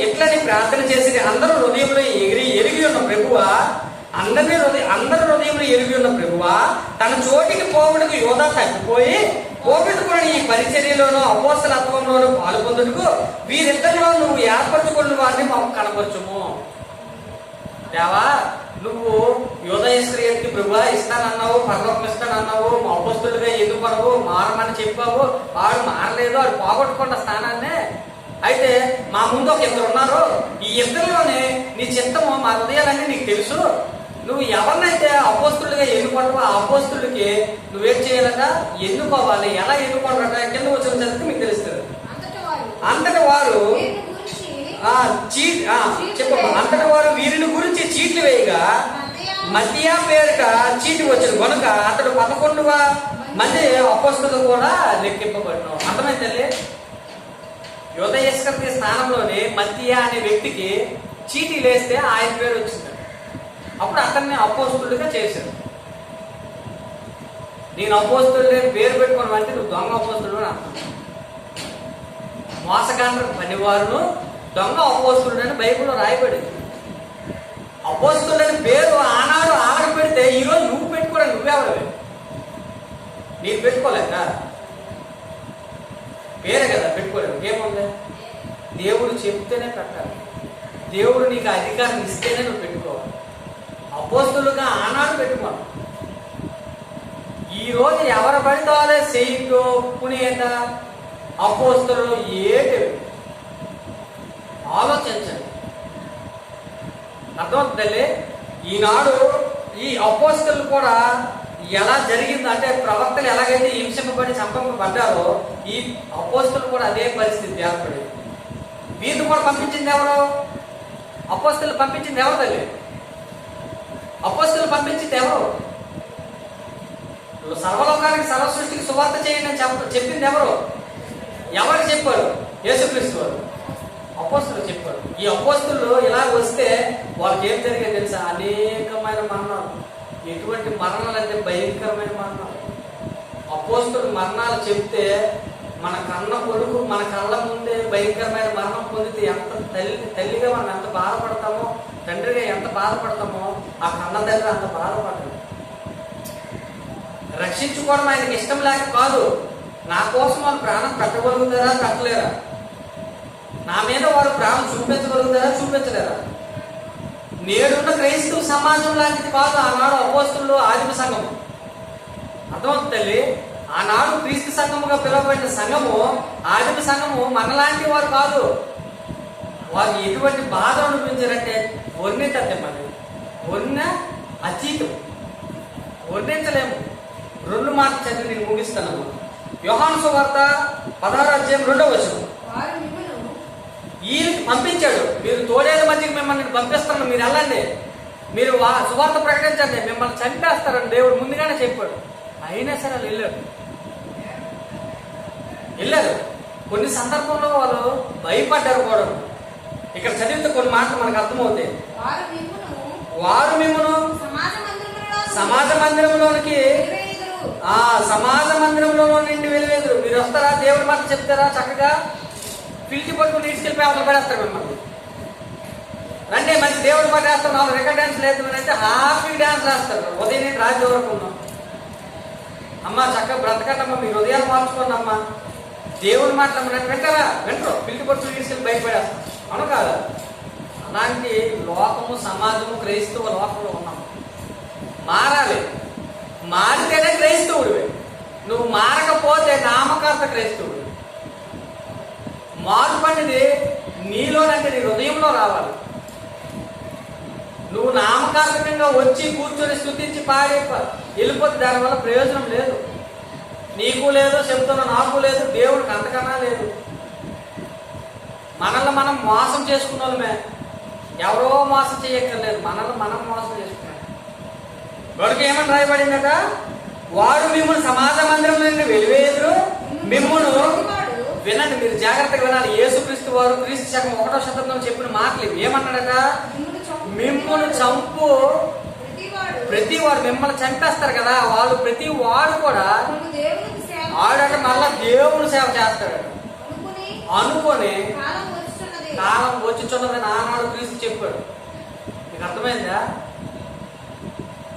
ఇట్లని ప్రార్థన చేసి అందరూ హృదయంలో ఎరిగి ఉన్న ప్రభువా, అందరి హృదయంలో ఎరిగి ఉన్న ప్రభువా, తన చోటికి పోవుటకు యోధా తగ్గిపోయి పోగొట్టుకుని ఈ పరిచర్యలోనూ అపోస్తలత్వంలోనూ పాల్పొందుటకు వీరిద్దరిలో నువ్వు ఏర్పరచుకున్న వారిని మాకు కనపరచుము. దేవా, నువ్వు యోధా ఇస్కరియోతు ప్రభువా ఇస్తానన్నావు, పరలోకం ఇస్తానన్నావు, మా అపోస్తులుగా ఎందుకు పడవు, మారమని చెప్పావు, వాడు మారలేదు, వాడు పోగొట్టుకున్న స్థానాన్నే. అయితే మా ముందు ఒక ఇద్దరు ఉన్నారు, ఈ ఇద్దరిలోనే నీ చిత్తము మా హృదయాలన్నీ నీకు తెలుసు. నువ్వు ఎవరినైతే అపోస్తులుగా ఎన్నుకుంటావో ఆ అపోస్తులకి నువ్వేం చేయాలట, ఎన్నుకోవాలి. ఎలా ఎన్నుకోవాలట కింద వచ్చిన చదివితే మీకు తెలుస్తుంది. అంతటి వారు అంతటి వారు వీరిని గురించి చీట్లు వేయగా మధ్య పేరిట చీటి వచ్చింది కనుక అతడు 11 మంది అపోస్తులు కూడా లెక్కింపబడిన. అర్థమైంది తల్లి? యోధ ఇస్కరియోతు స్థానంలోనే మధ్య అనే వ్యక్తికి చీటీ లేస్తే ఆయన పేరు వచ్చింది. అప్పుడు అతన్ని అపోస్తులుగా చేశాడు. నేను అపోస్తులు పేరు పెట్టుకోవడం అంటే నువ్వు దొంగ అపోస్తులు అని అర్థం. మోసగాండ్ర పనివారును దొంగ అపోస్తులు అని బైబిల్లో రాయబడింది. అపోస్తులని పేరు ఆనాడు ఆడ పెడితే ఈరోజు నువ్వు పెట్టుకోవడం నువ్వెవడవే? నీకు పెట్టుకోలేక పేరే కదా పెట్టుకోలేవు. ఏముంది? దేవుడు చెప్తేనే పెట్టాలి. దేవుడు నీకు అధికారం ఇస్తేనే నువ్వు పెట్టుకోవాలి. అపోస్తులుగా ఆనాడు పెట్టుకోవాలి. ఈరోజు ఎవరు పడితే వాళ్ళే సెయింటు పునీత అపోస్తులు ఏంటి ఆలోచించండి. అర్థమవుతుందండి? ఈనాడు ఈ అపోస్తులు కూడా ఎలా జరిగిందంటే ప్రవక్తలు ఎలాగైతే హింసింపబడి చంపబడ్డారో ఈ అపోస్తులు కూడా అదే పరిస్థితి ఏర్పడింది. వీరిని కూడా పంపించింది ఎవరు? అపోస్తులు పంపించింది ఎవరు తల్లి? అపోస్తులు పంపించింది ఎవరు? సర్వలోకానికి సర్వ సృష్టికి సువార్త చేయండి అని చెప్పింది ఎవరు? ఎవరికి చెప్పారు? యేసుక్రీస్తు వారు. అపోస్తులు చెప్పారు. ఈ అపోస్తులు ఇలా వస్తే వాళ్ళకి ఏం జరిగేది తెలుసా? అనేకమైన మరణాలు. ఎటువంటి మరణాలు అంటే భయంకరమైన మరణాలు. అపోస్తులు మరణాలు చెప్తే మన కన్న కొడుకు మన కళ్ళ ముందే భయంకరమైన మరణం పొందితే ఎంత తల్లిగా మనం ఎంత బాధపడతామో, తండ్రిగా ఎంత బాధపడతామో ఆ కన్న తండ్రి అంత బాధపడతాడు. రక్షించుకోవడం ఆయనకి ఇష్టం లేక కాదు, నా కోసం వాళ్ళు ప్రాణం పెట్టగలుగుతారా పెట్టలేరా, నా మీద వారు ప్రాణం చూపించగలుగుతారా చూపించలేరా. నేడున్న క్రైస్తవ సమాజం లాంటిది కాదు ఆనాడు అపోస్తులు ఆదిమ సంఘము. అర్థమవుతుంది తల్లి? ఆనాడు క్రీస్తు సంఘముగా పిలువబడిన సంఘము ఆదిమ సంఘము మనలాంటి వారు కాదు. వారు ఎటువంటి బాధ అనిపించారంటే వర్ణించలేమని, అతీతం, వర్ణించలేము. 2 మాటలు చదివి నేను ముగిస్తాను. యోహాను సువార్త 16:2 ఈయనకి పంపించాడు. మీరు తోడేళ్ళ మధ్యకి మిమ్మల్ని పంపిస్తాను, మీరు వెళ్ళండి, మీరు సువార్త ప్రకటించండి, మిమ్మల్ని చంపేస్తారని దేవుడు ముందుగానే చెప్పాడు. అయినా సరే వాళ్ళు వెళ్ళారు. కొన్ని సందర్భంలో వాళ్ళు భయపడ్డారు కూడా. ఇక్కడ చదివితే కొన్ని మాటలు మనకు అర్థమవుతాయి. వారు మిమ్మను సమాజ మందిరంలోనికి సమాజ మందిరంలో నుండి వెలివేదురు. మీరు వస్తారా? దేవుడి మాట చెప్తారా? చక్కగా పిలిచి పట్టుకుని తీసుకెళ్ళిపోయి అవతల పడేస్తారు మిమ్మల్ని. రండి మంచి దేవుడి మాట వేస్తాం, 4 రికార్డ్ డాన్స్ లేదు అంటే హ్యాపీ డాన్స్ వేస్తారు. ఉదయం నేను రాత్రి వరకు ఉన్నాం. అమ్మ చక్కగా బ్రతకండమ్మా, మీ హృదయాలు మార్చుకోండి అమ్మా, దేవుడి మాట్లాడినట్టు వింటారా? వింటారు. పిలిచి పట్టుకుని తీసుకెళ్ళి బయటపడేస్తాం. అవును కాదా? అలాంటి లోకము సమాజము క్రైస్తవ లోకంలో ఉన్నాం. మారాలి. మారితేనే క్రైస్తవుడివే. నువ్వు మారకపోతే నామకార్థ క్రైస్తవుడు. మార్పు అనేది నీలోనంటే నీ హృదయంలో రావాలి. నువ్వు నామకార్థకంగా వచ్చి కూర్చొని స్తుతించి పాడి వెళ్ళిపోతే దానివల్ల ప్రయోజనం లేదు. నీకు లేదు, చెబుతున్నా నాకు లేదు, దేవుడికి అంతకన్నా లేదు. మనల్ని మనం మోసం చేసుకున్న వాళ్ళమే. ఎవరో మోసం చేయక్కర్లేదు, మనల్ని మనం మోసం చేసుకున్నాం. వాడికి ఏమని రాయబడిందట? వాడు మిమ్మల్ని సమాజ మందిరం నుండి వెలివేదురు. మిమ్మల్ని వినండి, మీరు జాగ్రత్తగా వినాలి. యేసుక్రీస్తు వారు క్రీస్తు శకం 1వ శతాబ్దంలో చెప్పిన మాటలు ఏమన్నాడట? మిమ్మల్ని చంపు ప్రతివాడు, మిమ్మల్ని చంపేస్తారు కదా వాళ్ళు, ప్రతి వాడు కూడా ఆడంటే మళ్ళా దేవుడు సేవ చేస్తాడు అనుకొని కాలం వచ్చుచున్నదని ఆనాడు క్రీస్తు చెప్పాడు. మీకు అర్థమైందా?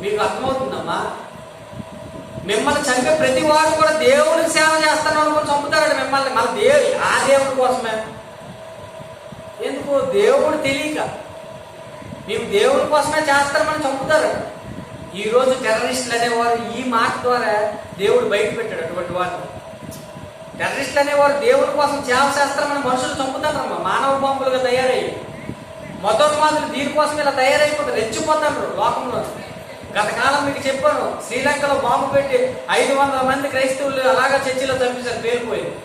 మీకు అర్థమవుతుందమ్మా? మిమ్మల్ని చంపే ప్రతి వాడు కూడా దేవుడికి సేవ చేస్తాను అనుకుని చంపుతాడు మిమ్మల్ని. మన ఆ దేవుడి కోసమే. ఎందుకు? దేవుడు తెలియక మేము దేవుడి కోసమే చేస్తామని చంపుతారు. ఈ రోజు టెర్రరిస్టులు అనేవారు ఈ మాట ద్వారా దేవుడు బయట పెట్టాడు. అటువంటి వారు టెర్రరిస్టులు అనేవారు దేవుడి కోసం చేస్తారమని మనుషులు చంపుతారమ్మా, మానవ బాంబులుగా తయారయ్యి. మతోన్మాదులు దీనికోసం ఇలా తయారైపోతారు, రెచ్చిపోతారు లోకంలో. గత కాలం మీకు చెప్పాను, శ్రీలంకలో బాంబు పెట్టి 500 మంది క్రైస్తవులు అలాగా చర్చిలో చంపేశారు, పేలిపోయింది.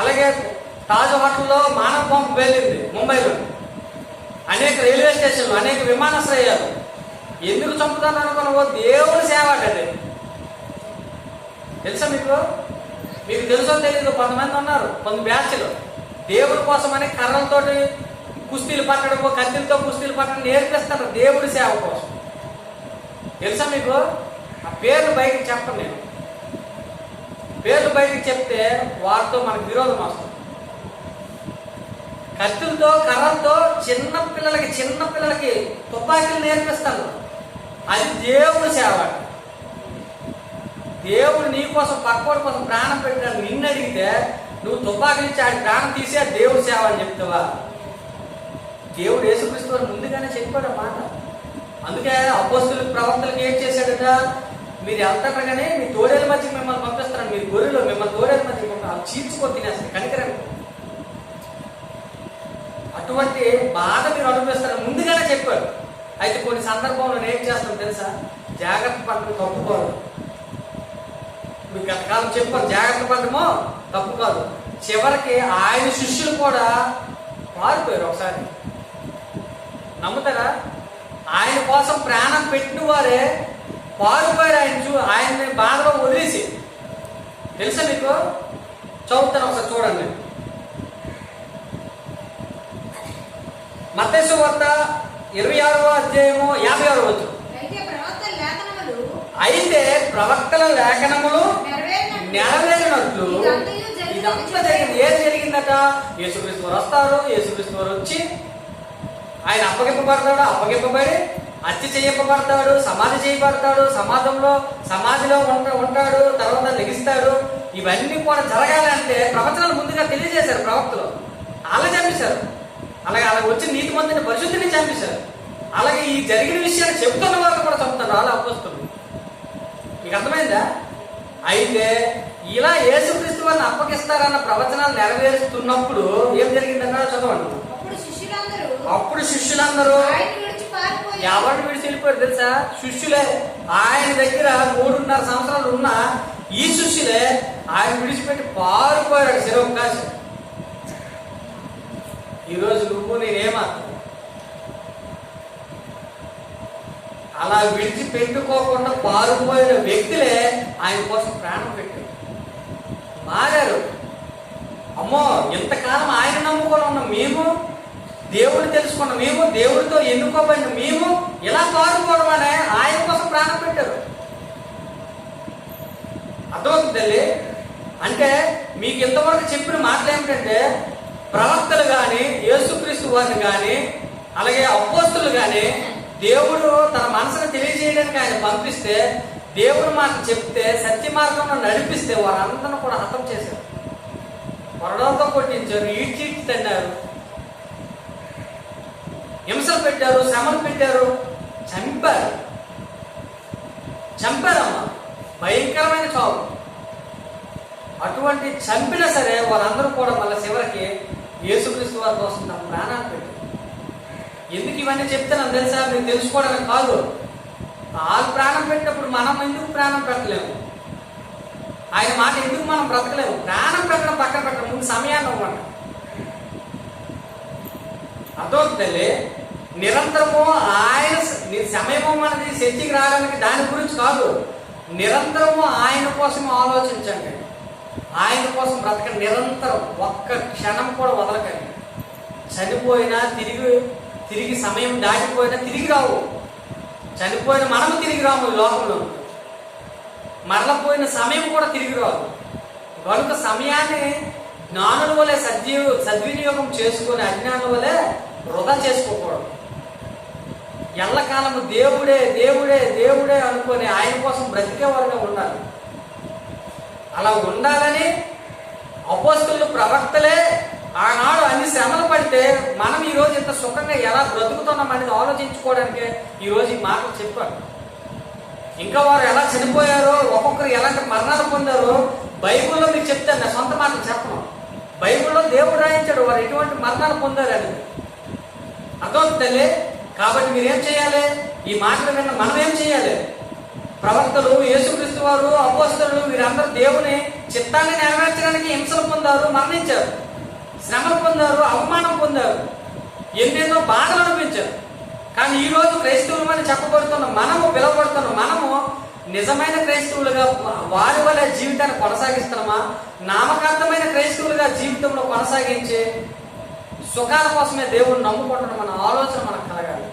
అలాగే తాజ్ హోటల్లో మానవ బాంబు పేలింది ముంబైలో. అనేక రైల్వే స్టేషన్లు, అనేక విమానాశ్రయాలు. ఎందుకు చంపుతాను అనుకున్నావో దేవుడి సేవ అంటే తెలుసా మీకు? మీకు తెలుసో తెలీదు, కొంతమంది ఉన్నారు, కొంత బ్యాచ్లు దేవుడి కోసం అని కర్రలతోటి కుస్తీలు పట్టడం, కత్తిలతో కుస్తీలు పట్టడం నేర్పిస్తారు దేవుడి సేవ కోసం. తెలుసా మీకు? ఆ పేర్లు బయటకు చెప్పను నేను. పేర్లు బయటకు చెప్తే వారితో మనకు విరోధం వస్తుంది. కత్తులతో కర్రలతో చిన్న పిల్లలకి తుపాకీలు నేర్పిస్తాను. అది దేవుడు సేవ. దేవుడు నీ కోసం, పక్కోడి కోసం ప్రాణం పెట్టాడు. నిన్ను అడిగితే నువ్వు తుపాకీలు ఇచ్చి ఆడి ప్రాణం తీసి ఆ దేవుడు సేవ అని చెప్తావా? దేవుడు యేసుక్రీస్తు ముందుగానే చెప్పాడు ఆ మాట. అందుకే అపోస్తులకు, ప్రవక్తలకు ఏం చేశాడట? మీరు వెళ్తారు కానీ మీ తోడేల మధ్యకి మిమ్మల్ని పంపిస్తాను, మీరు గొర్రెలు మిమ్మల్ని తోడేల మధ్యకి పంపిస్తారు, చీల్చుకొని తినేస్తారు, కనికరం. అటువంటి బాధ మీరు అనుభవిస్తారు ముందుగానే చెప్పాడు. అయితే కొన్ని సందర్భంలో ఏం చేస్తాం తెలుసా? జాగ్రత్త పడటం తప్పు కాదు. మీకు గతకాలం చెప్పారు, జాగ్రత్త పడటమో తప్పు కాదు. చివరికి ఆయన శిష్యులు కూడా పారిపోయారు. ఒకసారి నమ్ముతారా? ఆయన కోసం ప్రాణం పెట్టిన వారే పారిపోయారు. ఆయన్ని బాధలో వదిలేసి. తెలుసా మీకు? చదువుతాను, ఒకసారి చూడండి. మత్తయి సువార్త 26వ అధ్యాయము 56వ వచనం. అయితే ప్రవక్తల లేఖనములు నెరవేరినట్లు ఇదంతా జరిగింది. ఏం జరిగిందట? యేసుక్రీస్తు వారు వస్తారు, యేసుక్రీస్తు వారు వచ్చి ఆయన అప్పగింపబడి హత్య చేయబడతాడు, సమాధి చేయబడతాడు, సమాధిలో ఉంటాడు, తర్వాత లెగిస్తాడు. ఇవన్నీ కూడా జరగాలంటే ప్రవచనాలు ముందుగా తెలియజేశారు ప్రవక్తలు. అలా చంపేశారు. అలాగే వచ్చి నీతిమంతుని పరిశుద్ధిని చంపేశారు. అలాగే ఈ జరిగిన విషయాన్ని చెబుతున్న వాళ్ళు కూడా చంపుతారు వాళ్ళు అపోస్తలులు. మీకు అర్థమైందా? అయితే ఇలా యేసుక్రీస్తు వారిని అప్పగిస్తారన్న ప్రవచనాలు నెరవేరుస్తున్నప్పుడు ఏం జరిగిందన్నా చదవండి. అప్పుడు శిష్యులందరూ ఎవరిని విడిచి వెళ్ళిపోయారు తెలుసా? శిష్యులే. ఆయన దగ్గర 3.5 సంవత్సరాలు ఉన్న ఈ శిష్యులే ఆయన విడిచిపెట్టి పారిపోయాడు శిరోవకాశం. ఈరోజు నువ్వు నేనేమాత్రం అలా విడిచిపెట్టుకోకుండా పారిపోయిన వ్యక్తులే ఆయన కోసం ప్రాణం పెట్టారు, మారారు. అమ్మో, ఇంతకాలం ఆయన నమ్ముకొని ఉన్న మేము, దేవుడు తెలుసుకున్న మేము, దేవుడితో ఎన్నుకోబడిన మేము ఇలా పారుకోవడం అనే ఆయన కోసం ప్రాణం పెట్టారు. అర్థమవుతుంది తల్లి? అంటే మీకు ఇంతవరకు చెప్పిన మాటలు ఏమిటంటే, ప్రవక్తలు కానీ, యేసుక్రీస్తు వారిని కానీ, అలాగే అపోస్తలులు కానీ దేవుడు తన మనసును తెలియజేయడానికి ఆయన పంపిస్తే, దేవుడు మాట చెప్తే, సత్య మార్గంలో నడిపిస్తే వారందరూ కూడా హతం చేశారు. కొరడంతో కొట్టించారు, ఈడ్చి తన్నారు, హింసలు పెట్టారు, శ్రమలు పెట్టారు, చంపారమ్మా. భయంకరమైన చావు. అటువంటి చంపినా సరే వాళ్ళందరూ కూడా మళ్ళీ చివరికి యేసుక్రీస్తు వారి కోసం తమ ప్రాణాలు పెట్టారు. ఎందుకు ఇవన్నీ చెప్తున్నాను తెలుసా? మీరు తెలుసుకోవడానికి కాదు. వాళ్ళు ప్రాణం పెట్టినప్పుడు మనం ఎందుకు ప్రాణం పెట్టలేము? ఆయన మాట ఎందుకు మనం బ్రతకలేము? ప్రాణం పెట్టడం పక్కన పెట్టడం, ముందు సమయాన్ని ఇవ్వండి. అర్థమవుతుంది? నిరంతరము ఆయన సమయం అనేది శక్తికి రావడానికి దాని గురించి కాదు. నిరంతరము ఆయన కోసం ఆలోచించండి, ఆయన కోసం బ్రతకండి. నిరంతరం ఒక్క క్షణం కూడా వదలకండి. చనిపోయినా తిరిగి సమయం దాటిపోయినా తిరిగి రావు. చనిపోయిన మనము తిరిగి రాము ఈ లోకంలో. మరలపోయిన సమయం కూడా తిరిగి రాదు. కనుక సమయాన్ని జ్ఞానుల వలె సద్వినియోగం చేసుకొని అజ్ఞానుల వలె వృధా చేసుకోకూడదు. ఎల్లకాలము దేవుడే దేవుడే దేవుడే అనుకొని ఆయన కోసం బ్రతికేవారుగా ఉండాలి. అలా ఉండాలని అపోస్తలులు, ప్రవక్తలే ఆనాడు అన్ని శ్రమలు పడితే మనం ఈరోజు ఇంత సుఖంగా ఎలా బ్రతుకుతున్నాం అనేది ఆలోచించుకోవడానికే ఈరోజు ఈ మాటలు చెప్పాను. ఇంకా వారు ఎలా చనిపోయారో, ఒక్కొక్కరు ఎలాంటి మరణాలు పొందారో బైబిల్లో మీకు చెప్తాను. నా సొంత మాటలు చెప్పను. బైబిల్లో దేవుడు రాయించాడు వారు ఎటువంటి మరణాలు పొందారని. అర్థమవుతుంది. కాబట్టి మీరేం చేయాలి? ఈ మాటలు విన్న మనం ఏం చేయాలి? ప్రవక్తలు, యేసుక్రీస్తు వారు, అపోస్తలులు వీరందరూ దేవుని చిత్తాన్ని నెరవేర్చడానికి హింసలు పొందారు, మరణించారు, శ్రమలు పొందారు, అవమానం పొందారు, ఎన్నెన్నో బాధలు అనిపించారు. కానీ ఈ రోజు క్రైస్తవులు అని చెప్పబడుతున్న మనము, పిలువబడుతున్న మనము నిజమైన క్రైస్తవులుగా వారి వల్ల జీవితాన్ని కొనసాగిస్తున్నామా? నామకార్థమైన క్రైస్తవులుగా జీవితంలో కొనసాగించే సుఖాల కోసమే దేవుడిని నమ్ముకుంటున్న మన ఆలోచన మనకు కలగాలి.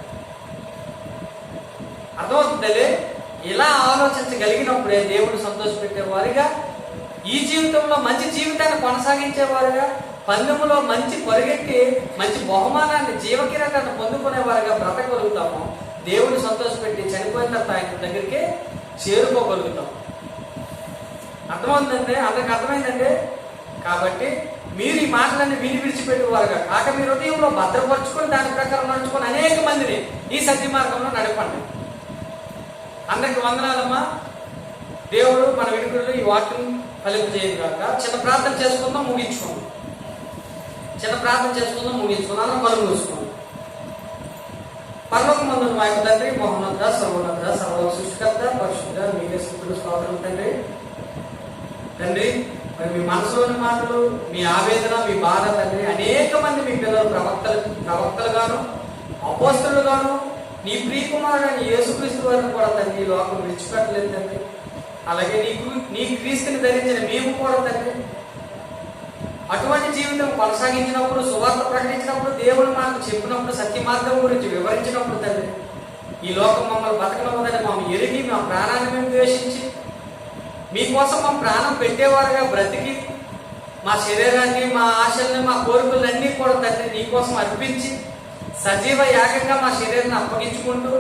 అర్థమవుతుంది. ఇలా ఆలోచించగలిగినప్పుడే దేవుడు సంతోషపెట్టేవారుగా, ఈ జీవితంలో మంచి జీవితాన్ని కొనసాగించేవారుగా, పందెములో మంచి పరిగెట్టి మంచి బహుమానాన్ని, జీవకిరీటాన్ని పొందుకునేవారుగా బ్రతకగలుగుతాము. దేవుడు సంతోషపెట్టి చనిపోయిన తర్వాత ఆయన దగ్గరికి చేరుకోగలుగుతాం. అర్థమవుతుందంటే, అందరికి అర్థమైందంటే. కాబట్టి మీరు ఈ మాటలన్నీ విని విడిచిపెట్టేవారుగా కాక మీ హృదయంలో భద్రపరుచుకొని దాని ప్రకారం నడుచుకొని అనేక మందిని ఈ సత్య మార్గంలో నడపండి. అందరికి వందనాలమ్మా. దేవుడు మన వెనుకల్లో ఈ వాక్యం ఫలింపజేయదు కాక. చిన్న ప్రార్థన చేసుకుందాం, ముగించుకోండి. చిన్న ప్రార్థన చేసుకుందాం, ముగించుకుందాం. అందరం కళ్ళు మూసుకోండి. పరలోకమందున్న మా యొక్క తండ్రి, మహోన్నత, సర్వోన్నత, సర్వ సృష్టికర్త, పరిశుద్ధ, మీకే స్తుతులు, స్తోత్రం తండ్రి. తండ్రి, మరి మీ మనసులోని మాటలు, మీ ఆవేదన, మీ బాధ తండ్రి, అనేక మంది మీ పిల్లలు ప్రవక్తలుగాను, అపోస్తలుగాను, నీ ప్రియకుమారుడైన యేసుక్రీస్తు వారిని కూడా తండ్రి లోకం విడిచిపెట్టలేదు తండ్రి. అలాగే నీ క్రీస్తుని ధరించిన మేము కూడా తండ్రి అటువంటి జీవితం కొనసాగించినప్పుడు, సువార్త ప్రకటించినప్పుడు, దేవుని మాట చెప్పినప్పుడు, సత్య మార్గం గురించి వివరించినప్పుడు తండ్రి, ఈ లోకం మమ్మల్ని బతకనవ్వదని మమ్మల్ని ఎరిగి మా ప్రాణాన్ని మేము ద్వేషించి మీకోసం మా ప్రాణం పెట్టేవారుగా బ్రతికి మా శరీరాన్ని, మా ఆశల్ని, మా కోరికలన్నీ కూడా తండ్రి నీకోసం అర్పించి సజీవ యాగంగా మా శరీరాన్ని అప్పగించుకుంటూ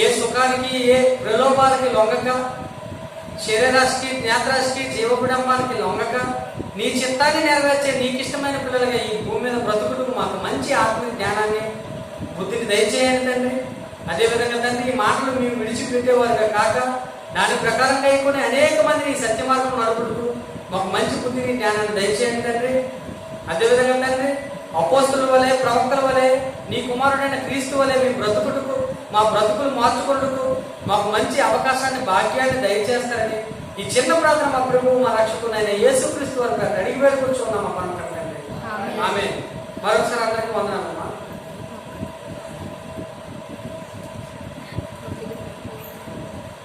ఏ సుఖానికి, ఏ ప్రలోభాలకి లొంగక, శరీరాశికి, జ్ఞాతరాశికి, జీవకుడంబానికి లొంగక నీ చిత్తాన్ని నెరవేర్చే నీకు ఇష్టమైన పిల్లలుగా ఈ భూమి మీద బ్రతుకుటకు మాకు మంచి ఆత్మ జ్ఞానాన్ని, బుద్ధిని దయచేయండి తండ్రి. అదేవిధంగా తండ్రి, ఈ మాటలు మేము విడిచిపెట్టేవారుగా కాక దాని ప్రకారంగా అయిపోయి అనేక మందిని ఈ సత్య మార్గం నడుపుటూ మాకు మంచి బుద్ధిని, జ్ఞానాన్ని దయచేయండి తండ్రి. అదేవిధంగా తండ్రి, అపోస్తలుల వలె, ప్రవక్తల వలె, నీ కుమారుడైన క్రీస్తు వలె మేము బ్రతుకుటకు, మా బ్రతుకులు మార్చుకుంటూ మాకు మంచి అవకాశాన్ని, భాగ్యాన్ని దయచేస్తారని ఈ చిన్న ప్రార్థన మా ప్రభువు, మా రక్షకుడైన యేసుక్రీస్తు వారి అడిగి వేడుకొచ్చున్నాం మా పనులు. ఆమేన్. మరొకసారి అందరికీ వందనాలు.